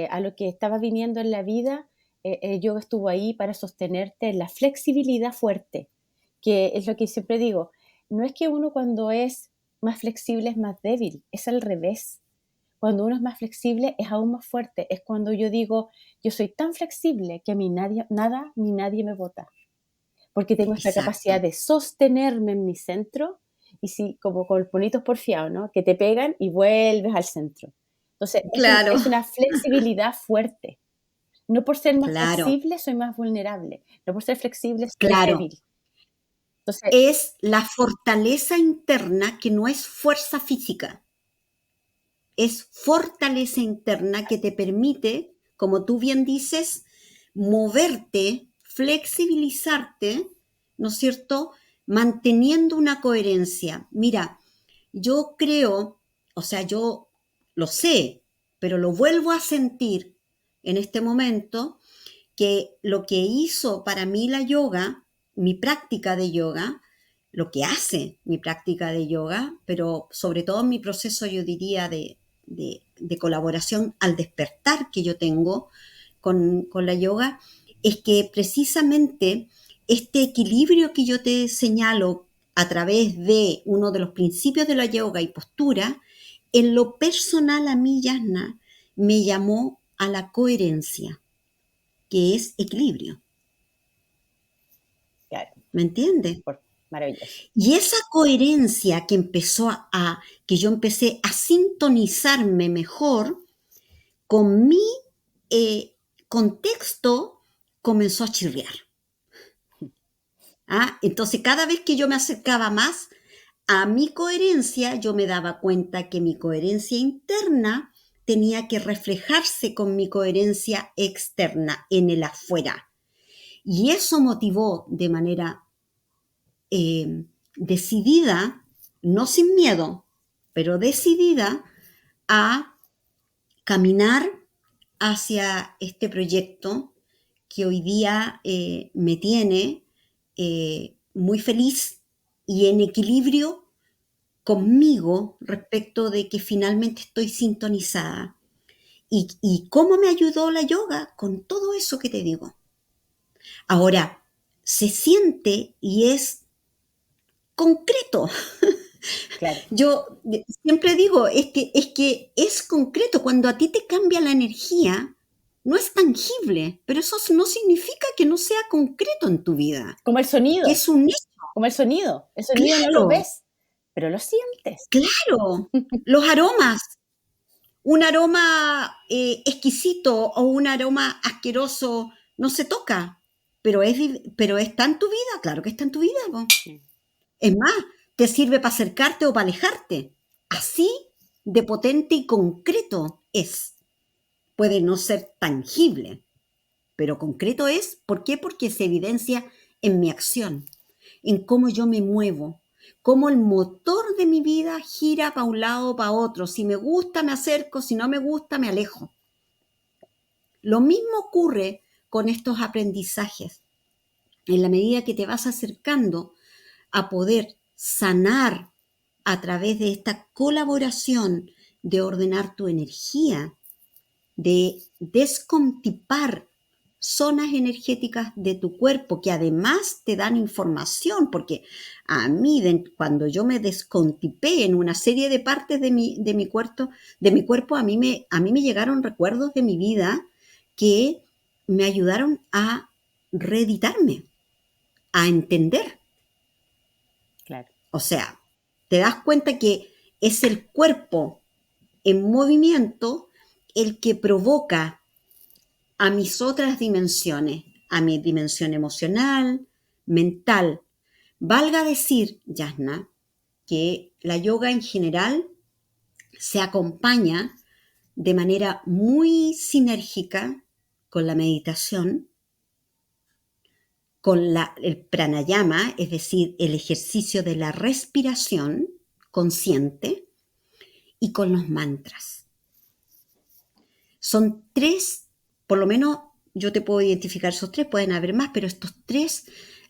S1: a lo que estaba viniendo en la vida, el yoga estuvo ahí para sostenerte en la flexibilidad fuerte, que es lo que siempre digo. No es que uno cuando es más flexible es más débil, es al revés. Cuando uno es más flexible es aún más fuerte. Es cuando yo digo, yo soy tan flexible que a mí nada ni nadie me bota, porque tengo esta capacidad
S2: exacto.
S1: de sostenerme en mi centro y si, como con los bonitos porfiados, ¿no? Que te pegan y vuelves al centro. Entonces,
S2: Claro,
S1: es una flexibilidad fuerte. No por ser más
S2: claro,
S1: flexible soy más vulnerable, no por ser flexible soy
S2: claro.
S1: débil. Entonces,
S2: Es la fortaleza interna que no es fuerza física. Es fortaleza interna que te permite, como tú bien dices, moverte, flexibilizarte, ¿no es cierto? Manteniendo una coherencia. Mira, yo creo, o sea, yo lo sé, pero lo vuelvo a sentir en este momento, que lo que hizo para mí la yoga, mi práctica de yoga, lo que hace mi práctica de yoga, pero sobre todo mi proceso, yo diría, de colaboración al despertar que yo tengo con la yoga, es que precisamente este equilibrio que yo te señalo a través de uno de los principios de la yoga y postura, en lo personal a mí, Yasna, me llamó a la coherencia, que es equilibrio.
S1: Claro,
S2: ¿Me entiendes?
S1: maravilloso.
S2: Y esa coherencia que yo empecé a sintonizarme mejor con mi contexto, comenzó a chirriar. Entonces, cada vez que yo me acercaba más a mi coherencia, yo me daba cuenta que mi coherencia interna tenía que reflejarse con mi coherencia externa en el afuera. Y eso motivó de manera decidida, no sin miedo, pero decidida a caminar hacia este proyecto que hoy día me tiene muy feliz y en equilibrio conmigo respecto de que finalmente estoy sintonizada. ¿Y cómo me ayudó la yoga? Con todo eso que te digo. Ahora, se siente y es concreto.
S1: Claro.
S2: Yo siempre digo, es que es concreto. Cuando a ti te cambia la energía, no es tangible, pero eso no significa que no sea concreto en tu vida,
S1: Como el
S2: que
S1: sonido,
S2: es un hecho.
S1: como el sonido. El sonido no lo
S2: Claro,
S1: ves, pero lo sientes.
S2: claro. Los aromas, un aroma exquisito o un aroma asqueroso no se toca, pero está en tu vida, claro que está en tu vida, po. Es más, te sirve para acercarte o para alejarte. Así de potente y concreto es. Puede no ser tangible, pero concreto es. ¿Por qué? Porque se evidencia en mi acción, en cómo yo me muevo, cómo el motor de mi vida gira para un lado o para otro. Si me gusta, me acerco, si no me gusta, me alejo. Lo mismo ocurre con estos aprendizajes. En la medida que te vas acercando a poder sanar a través de esta colaboración de ordenar tu energía, de descontipar zonas energéticas de tu cuerpo que además te dan información, porque a mí cuando yo me descontipé en una serie de partes de mi cuerpo, a mí me llegaron recuerdos de mi vida que me ayudaron a reeditarme, a entender.
S1: Claro.
S2: O sea, te das cuenta que es el cuerpo en movimiento el que provoca a mis otras dimensiones, a mi dimensión emocional, mental. Valga decir, Yasna, que la yoga en general se acompaña de manera muy sinérgica con la meditación, con el pranayama, es decir, el ejercicio de la respiración consciente, y con los mantras. Son tres, por lo menos yo te puedo identificar esos tres, pueden haber más, pero estos tres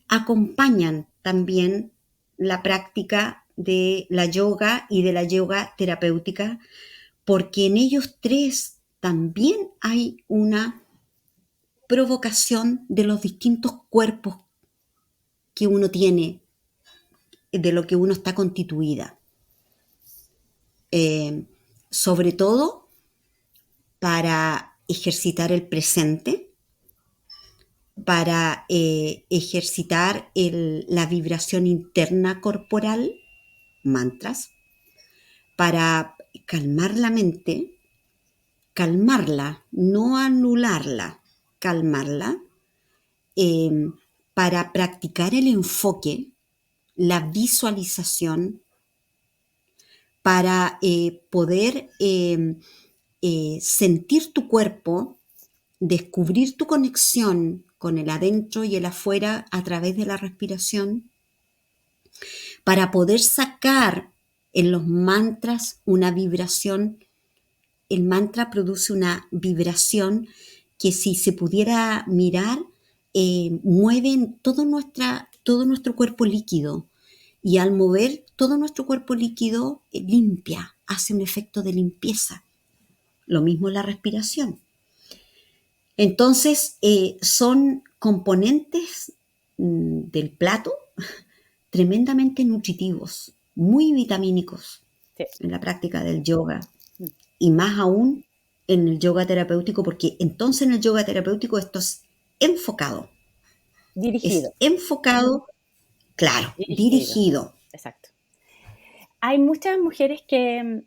S2: acompañan también la práctica de la yoga y de la yoga terapéutica, porque en ellos tres también hay una provocación de los distintos cuerpos que uno tiene, de lo que uno está constituida. Sobre todo para ejercitar el presente, para ejercitar la vibración interna corporal, mantras, para calmar la mente, calmarla, no anularla, calmarla, para practicar el enfoque, la visualización, para poder sentir tu cuerpo, descubrir tu conexión con el adentro y el afuera a través de la respiración, para poder sacar en los mantras una vibración. El mantra produce una vibración que, si se pudiera mirar, mueve todo nuestro cuerpo líquido, y al mover todo nuestro cuerpo líquido limpia, hace un efecto de limpieza. Lo mismo la respiración. Entonces, son componentes del plato tremendamente nutritivos, muy vitamínicos
S1: Sí.
S2: en la práctica del yoga
S1: Mm.
S2: y más aún en el yoga terapéutico, porque entonces en el yoga terapéutico esto enfocado,
S1: Dirigido,
S2: es enfocado, claro,
S1: dirigido,
S2: dirigido.
S1: exacto. Hay muchas mujeres que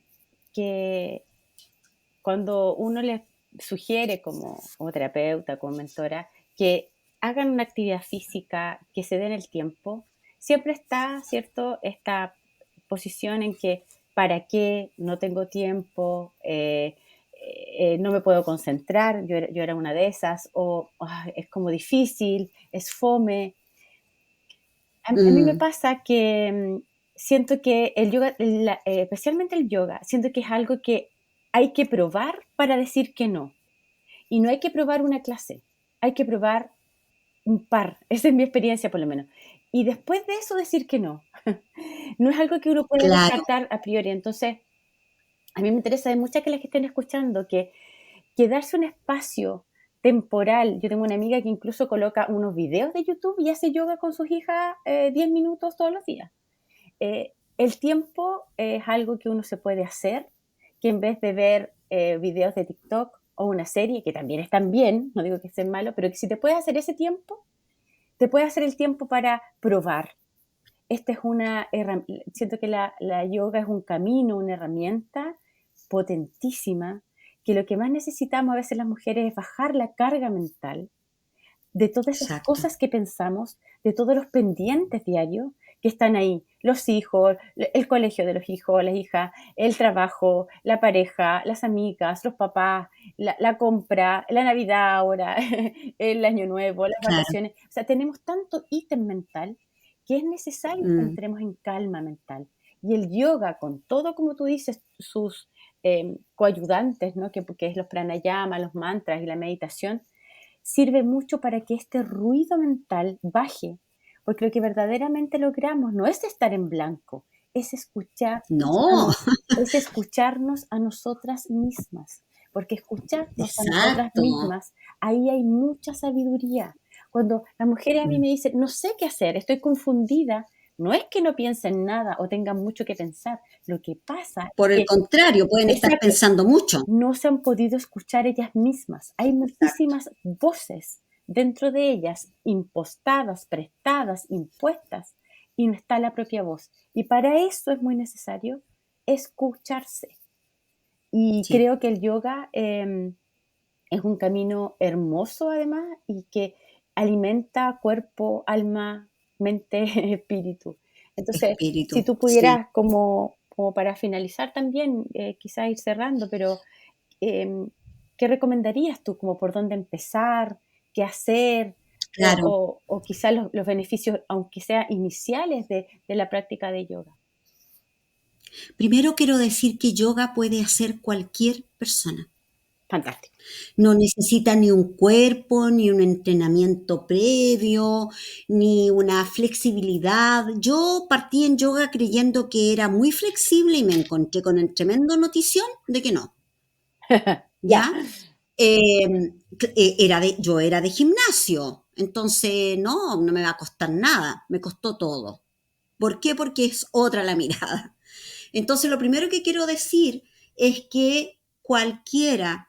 S1: cuando uno les sugiere como terapeuta, como mentora, que hagan una actividad física, que se den el tiempo, siempre está, ¿cierto?, esta posición en que, ¿para qué? No tengo tiempo, no me puedo concentrar, yo era una de esas, o "Ay, es como difícil, es fome". A mí me
S2: Mm,
S1: pasa que siento que el yoga, especialmente el yoga, siento que es algo que hay que probar para decir que no. Y no hay que probar una clase, hay que probar un par. Esa es mi experiencia, por lo menos. Y después de eso decir que no. No es algo que uno pueda
S2: claro,
S1: descartar a priori. Entonces, a mí me interesa de muchas que las que estén escuchando que darse un espacio temporal. Yo tengo una amiga que incluso coloca unos videos de YouTube y hace yoga con sus hijas 10 minutos todos los días. El tiempo es algo que uno se puede hacer, que en vez de ver videos de TikTok o una serie, que también están bien, no digo que estén malos, pero que si te puedes hacer ese tiempo, te puedes hacer el tiempo para probar. Esta es una herramienta, siento que la yoga es un camino, una herramienta potentísima, que lo que más necesitamos a veces las mujeres es bajar la carga mental de todas esas
S2: exacto,
S1: cosas que pensamos, de todos los pendientes diarios que están ahí, los hijos, el colegio de los hijos, las hijas, el trabajo, la pareja, las amigas, los papás, la compra, la Navidad ahora, el Año Nuevo, las
S2: claro.
S1: vacaciones. O sea, tenemos tanto ítem mental que es necesario que
S2: Mm,
S1: entremos en calma mental. Y el yoga, con todo, como tú dices, sus coayudantes, ¿no? Que es los pranayama, los mantras y la meditación, sirve mucho para que este ruido mental baje, porque lo que verdaderamente logramos no es estar en blanco, es escucharnos a,
S2: no,
S1: nos- es escucharnos a nosotras mismas, porque escucharnos a nosotras
S2: exacto.
S1: mismas, ahí hay mucha sabiduría. Cuando las mujeres a mí
S2: Mm.
S1: me dicen, no sé qué hacer, estoy confundida, no es que no piensen nada o tengan mucho que pensar, lo que pasa es
S2: Por el
S1: que,
S2: contrario, pueden estar
S1: exacto,
S2: pensando mucho.
S1: no se han podido escuchar ellas mismas. Hay
S2: Exacto.
S1: muchísimas voces dentro de ellas, impostadas, prestadas, impuestas, y no está la propia voz. Y para eso es muy necesario escucharse. Y
S2: Sí.
S1: creo que el yoga es un camino hermoso además y que alimenta cuerpo, alma, mente, espíritu. Entonces, si
S2: Espíritu,
S1: tú
S2: sí.
S1: pudieras como para finalizar también, quizás ir cerrando, pero Em, ¿qué recomendarías tú? Como por dónde empezar, qué hacer,
S2: Claro.
S1: o quizás los beneficios, aunque sea iniciales, de la práctica de yoga.
S2: Primero quiero decir que yoga puede hacer cualquier persona.
S1: Fantástico.
S2: No necesita ni un cuerpo, ni un entrenamiento previo, ni una flexibilidad. Yo partí en yoga creyendo que era muy flexible y me encontré con el tremendo notición de que no.
S1: Ya.
S2: ¿Ya? Yo era de gimnasio, entonces no me va a costar nada, me costó todo. ¿Por qué? Porque es otra la mirada. Entonces, lo primero que quiero decir es que cualquier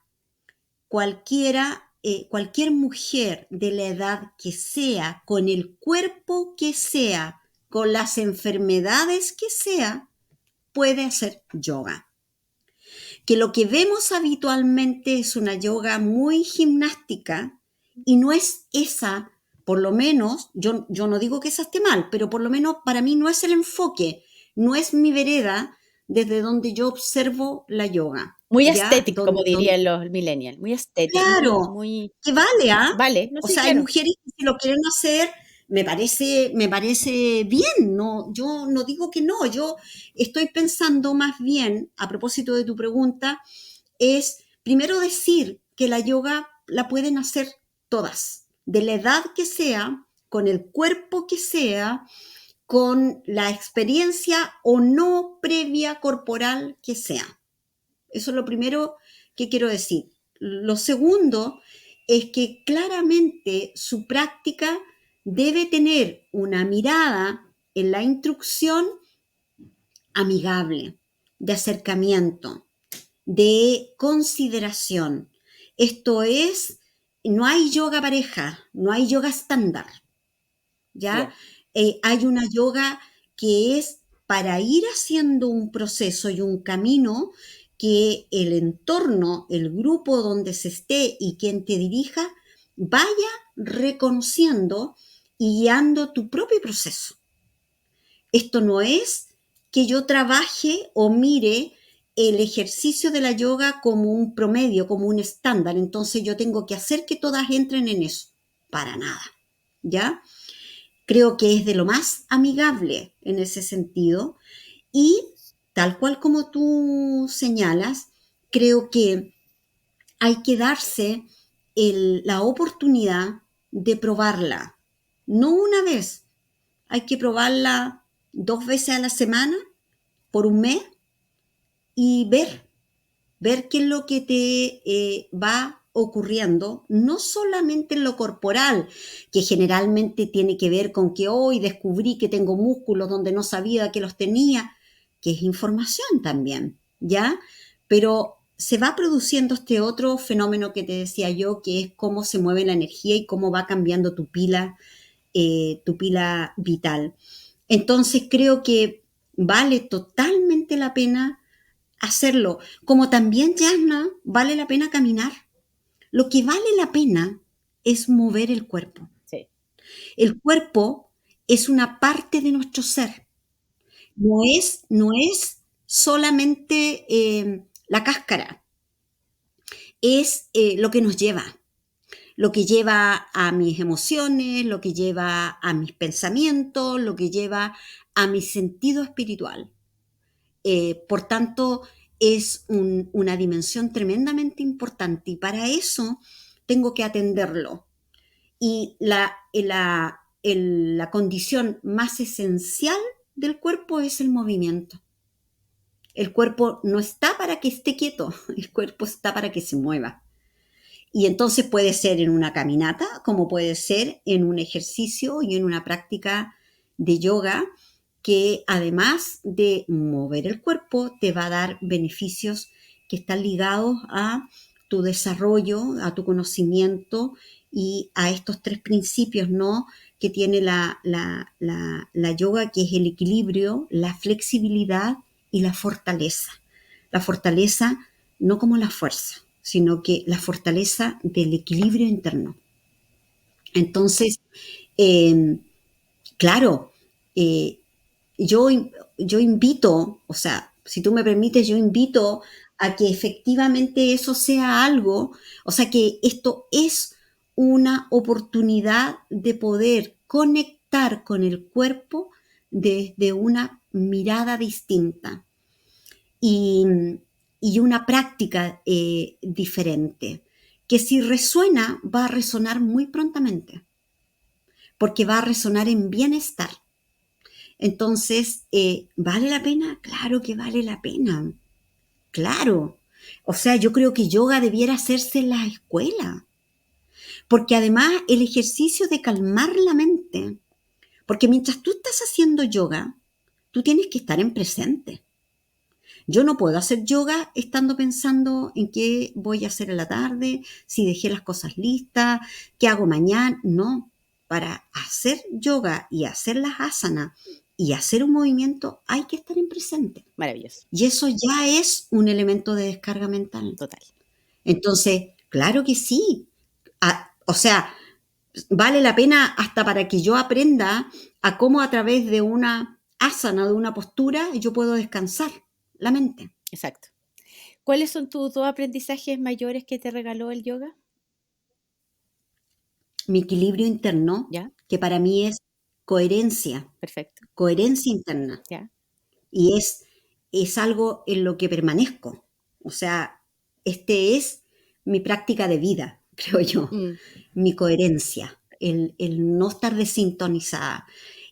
S2: mujer de la edad que sea, con el cuerpo que sea, con las enfermedades que sea, puede hacer yoga. Que lo que vemos habitualmente es una yoga muy gimnástica y no es esa, por lo menos, yo no digo que esa esté mal, pero por lo menos para mí no es el enfoque, no es mi vereda desde donde yo observo la yoga,
S1: Muy
S2: ¿ya?
S1: estético, como dirían los millennials, muy estético, muy,
S2: Claro,
S1: muy,
S2: que vale, ¿ah?
S1: vale, no
S2: O
S1: sé,
S2: sea, hay
S1: claro.
S2: mujeres que si lo quieren hacer, me parece bien, no, yo no digo que no, yo estoy pensando más bien, a propósito de tu pregunta, es primero decir que la yoga la pueden hacer todas, de la edad que sea, con el cuerpo que sea, con la experiencia o no previa corporal que sea. Eso es lo primero que quiero decir. Lo segundo es que claramente su práctica debe tener una mirada, en la instrucción amigable, de acercamiento, de consideración. Esto es, no hay yoga pareja, no hay yoga estándar, ¿ya?
S1: Bien,
S2: Hay una yoga que es para ir haciendo un proceso y un camino que el entorno, el grupo donde se esté y quien te dirija, vaya reconociendo y guiando tu propio proceso. Esto no es que yo trabaje o mire el ejercicio de la yoga como un promedio, como un estándar. Entonces yo tengo que hacer que todas entren en eso. Para nada. ¿Ya? Creo que es de lo más amigable en ese sentido. Y tal cual como tú señalas, creo que hay que darse la oportunidad de probarla. No una vez, hay que probarla 2 veces a la semana, por un mes, y ver qué es lo que te va ocurriendo, no solamente en lo corporal, que generalmente tiene que ver con que hoy descubrí que tengo músculos donde no sabía que los tenía, que es información también, ¿ya? Pero se va produciendo este otro fenómeno que te decía yo, que es cómo se mueve la energía y cómo va cambiando tu pila vital. Entonces creo que vale totalmente la pena hacerlo. Como también, Yasna, vale la pena caminar. Lo que vale la pena es mover el cuerpo.
S1: sí,
S2: El cuerpo es una parte de nuestro ser. No es solamente la cáscara, es lo que nos lleva. Lo que lleva a mis emociones, lo que lleva a mis pensamientos, lo que lleva a mi sentido espiritual. Por tanto, es una dimensión tremendamente importante y para eso tengo que atenderlo. Y la condición más esencial del cuerpo es el movimiento. El cuerpo no está para que esté quieto, el cuerpo está para que se mueva. Y entonces puede ser en una caminata, como puede ser en un ejercicio y en una práctica de yoga, que además de mover el cuerpo, te va a dar beneficios que están ligados a tu desarrollo, a tu conocimiento y a estos 3 principios, ¿no? Que tiene la yoga, que es el equilibrio, la flexibilidad y la fortaleza. La fortaleza no como la fuerza, sino que la fortaleza del equilibrio interno. Entonces, eh, claro, eh, yo, yo invito, o sea, si tú me permites, yo invito a que efectivamente eso sea algo, o sea, que esto es una oportunidad de poder conectar con el cuerpo desde una mirada distinta y, y una práctica diferente, que si resuena, va a resonar muy prontamente, porque va a resonar en bienestar. Entonces, ¿vale la pena? Claro que vale la pena, claro. O sea, yo creo que yoga debiera hacerse en la escuela, porque además el ejercicio de calmar la mente, porque mientras tú estás haciendo yoga, tú tienes que estar en presente. Yo no puedo hacer yoga estando pensando en qué voy a hacer en la tarde, si dejé las cosas listas, qué hago mañana. No, para hacer yoga y hacer las asanas y hacer un movimiento hay que estar en presente.
S1: maravilloso,
S2: Y eso ya es un elemento de descarga mental.
S1: total.
S2: Entonces, claro que sí. O sea, vale la pena hasta para que yo aprenda a cómo a través de una asana, de una postura, yo puedo descansar la mente.
S1: Exacto. ¿Cuáles son tus dos aprendizajes mayores que te regaló el yoga?
S2: Mi equilibrio interno,
S1: ¿Ya?
S2: que para mí es coherencia,
S1: Perfecto.
S2: coherencia interna.
S1: ¿Ya?
S2: Y es algo en lo que permanezco. O sea, este es mi práctica de vida, creo yo,
S1: Mm,
S2: mi coherencia, el no estar desintonizada.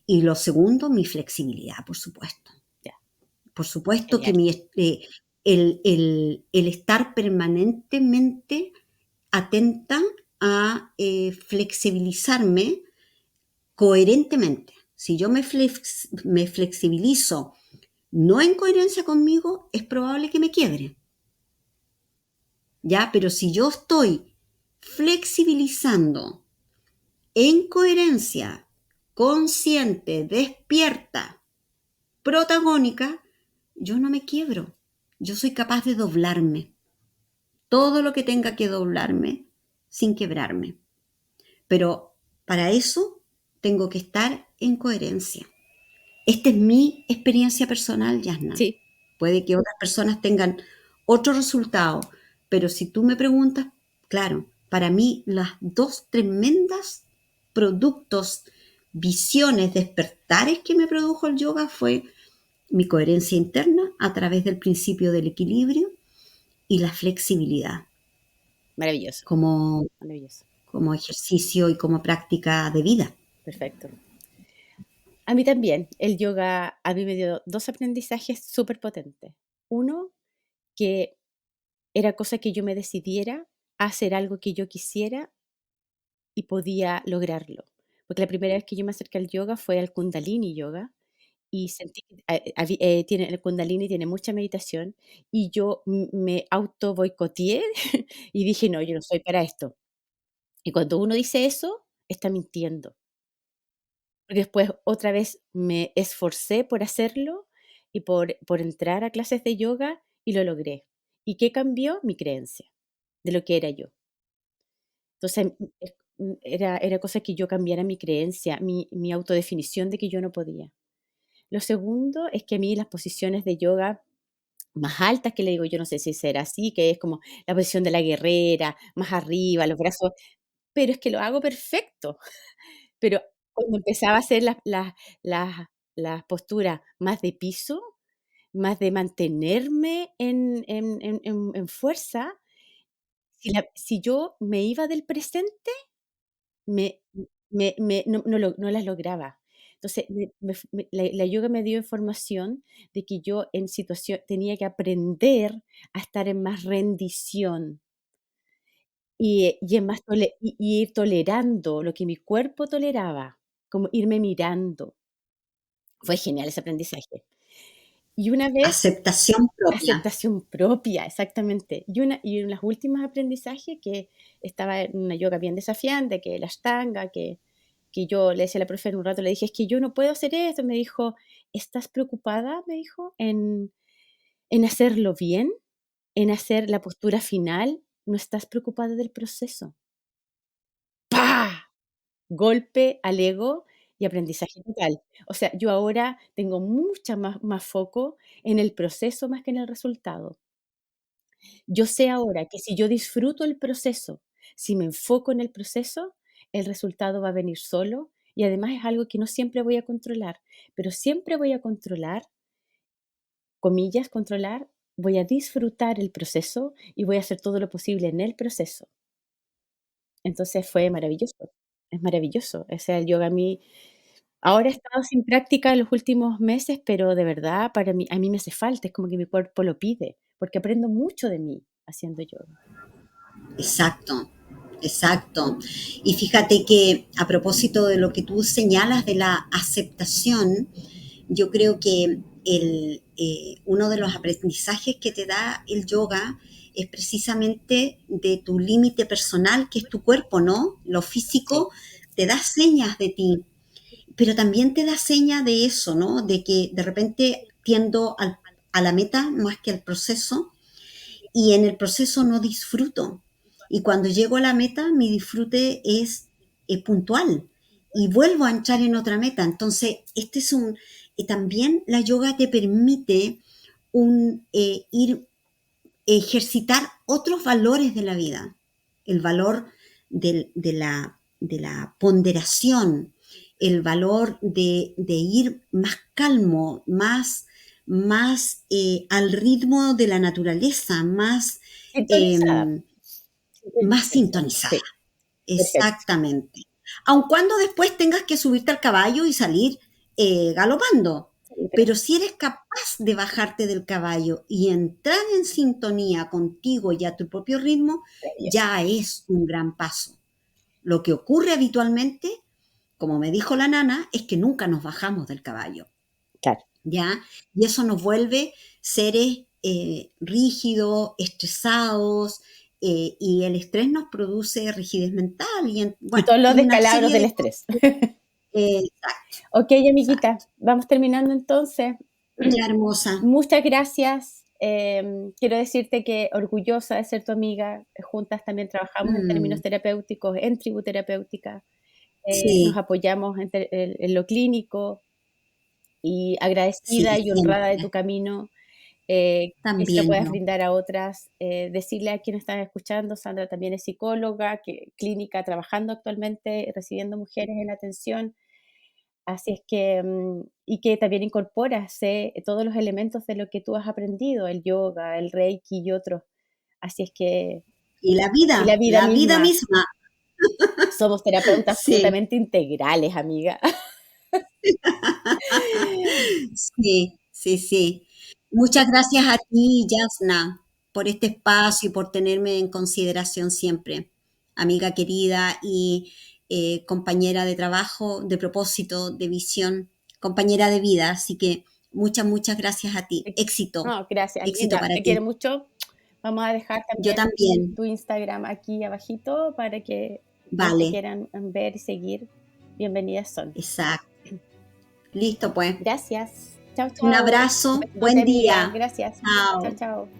S2: Y lo segundo, mi flexibilidad, por supuesto.
S1: ya,
S2: Por supuesto que
S1: genial.
S2: el estar permanentemente atenta a flexibilizarme coherentemente, Si yo me flexibilizo no en coherencia conmigo, es probable que me quiebre. ¿Ya? Pero si yo estoy flexibilizando en coherencia, consciente, despierta, protagónica, yo no me quiebro. Yo soy capaz de doblarme. Todo lo que tenga que doblarme sin quebrarme. Pero para eso tengo que estar en coherencia. Esta es mi experiencia personal, Yasna.
S1: Sí,
S2: Puede que otras personas tengan otro resultado, pero si tú me preguntas, claro, para mí las dos tremendas productos, visiones, despertares que me produjo el yoga fue mi coherencia interna a través del principio del equilibrio y la flexibilidad
S1: maravilloso,
S2: como,
S1: maravilloso.
S2: como ejercicio y como práctica de vida.
S1: Perfecto. A mí también, el yoga a mí me dio dos aprendizajes súper potentes. Uno, que era cosa que yo me decidiera a hacer algo que yo quisiera y podía lograrlo. Porque la primera vez que yo me acerqué al yoga fue al Kundalini Yoga y sentí que tiene, el Kundalini tiene mucha meditación y yo me auto boicoteé y dije, no, yo no soy para esto. Y cuando uno dice eso, está mintiendo. Porque después otra vez me esforcé por hacerlo y por entrar a clases de yoga y lo logré. ¿Y qué cambió? Mi creencia de lo que era yo. Entonces, era cosa que yo cambiara mi creencia, mi autodefinición de que yo no podía. Lo segundo es que a mí las posiciones de yoga más altas, que le digo, yo no sé si será así, que es como la posición de la guerrera, más arriba, los brazos, pero es que lo hago perfecto. Pero cuando empezaba a hacer las las posturas más de piso, más de mantenerme en fuerza, si yo me iba del presente, me no las lograba. Entonces, me f me la yoga me dio información de que yo en situación tenía que aprender a estar en más rendición y en más y ir tolerando lo que mi cuerpo toleraba, como irme mirando. Fue genial ese aprendizaje. Y una vez
S2: Aceptación propia.
S1: aceptación propia, exactamente. Y en los últimos aprendizajes que estaba en una yoga bien desafiante, que la Ashtanga, que yo le decía a la profe en un rato, le dije: "Es que yo no puedo hacer esto". Me dijo: "¿Estás preocupada?", me dijo, "en hacerlo bien, en hacer la postura final, no estás preocupada del proceso". ¡Pah! Golpe al ego y aprendizaje total. O sea, yo ahora tengo mucha más foco en el proceso más que en el resultado. Yo sé ahora que si yo disfruto el proceso, si me enfoco en el proceso, el resultado va a venir solo y además es algo que no siempre voy a controlar, pero siempre voy a controlar, comillas, controlar, voy a disfrutar el proceso y voy a hacer todo lo posible en el proceso. Entonces fue maravilloso, es maravilloso. O sea, el yoga a mí ahora he estado sin práctica en los últimos meses, pero de verdad para mí a mí me hace falta, es como que mi cuerpo lo pide, porque aprendo mucho de mí haciendo yoga.
S2: Exacto, exacto. Y fíjate que a propósito de lo que tú señalas de la aceptación, yo creo que uno de los aprendizajes que te da el yoga es precisamente de tu límite personal, que es tu cuerpo, ¿no? Lo
S1: Sí,
S2: físico te da señas de ti, pero también te da señas de eso, ¿no? De que de repente tiendo a la meta más que al proceso y en el proceso no disfruto. Y cuando llego a la meta, mi disfrute es puntual y vuelvo a entrar en otra meta. Entonces, este es un... también la yoga te permite ir ejercitar otros valores de la vida. El valor de la ponderación, el valor de ir más calmo, más al ritmo de la naturaleza,
S1: sintonizada,
S2: eh, más sintonizada.
S1: sí, perfecto.
S2: Exactamente. Aun cuando después tengas que subirte al caballo y salir galopando.
S1: Sí, pero
S2: Pero si eres capaz de bajarte del caballo y entrar en sintonía contigo y a tu propio ritmo,
S1: maravilloso.
S2: ya es un gran paso. Lo que ocurre habitualmente como me dijo la nana, es que nunca nos bajamos del caballo,
S1: Claro.
S2: ¿ya? Y eso nos vuelve seres rígidos, estresados, y el estrés nos produce rigidez mental
S1: Y
S2: bueno,
S1: todos los
S2: y una
S1: descalabros
S2: serie
S1: del
S2: de
S1: estrés.
S2: cosas. Exacto,
S1: Ok, amiguita,
S2: exacto.
S1: vamos terminando entonces.
S2: Ya, hermosa.
S1: Muchas gracias. Quiero decirte que orgullosa de ser tu amiga. Juntas también trabajamos en términos
S2: Mm,
S1: terapéuticos, en tribu terapéutica. Nos
S2: sí,
S1: apoyamos en lo clínico y
S2: sí,
S1: agradecida y honrada de tu
S2: siempre.
S1: camino, que se lo
S2: También
S1: puedas
S2: yo.
S1: brindar a otras. Decirle a quienes están escuchando, Sandra también es psicóloga, clínica, trabajando actualmente, recibiendo mujeres en atención. Así es que, y que también incorporas todos los elementos de lo que tú has aprendido, el yoga, el reiki y otros. Así es que, y
S2: La vida
S1: misma,
S2: misma.
S1: somos terapeutas
S2: Sí,
S1: absolutamente integrales, amiga.
S2: sí, sí, sí. Muchas gracias a ti, Yasna, por este espacio y por tenerme en consideración siempre, amiga querida y compañera de trabajo, de propósito, de visión, compañera de vida. Así que muchas, muchas gracias a ti. Éxito,
S1: No, gracias,
S2: éxito
S1: linda.
S2: para
S1: Te quiero
S2: ti.
S1: mucho. Vamos a dejar
S2: Yo
S1: también
S2: también.
S1: tu Instagram aquí abajito para que quienes te
S2: Vale,
S1: quieran ver y seguir, bienvenidas son.
S2: exacto. Listo, pues.
S1: Gracias. Chao,
S2: Un
S1: chao. Un
S2: abrazo, buen
S1: besote, amiga.
S2: día.
S1: Gracias. Chao,
S2: Chao.
S1: chao.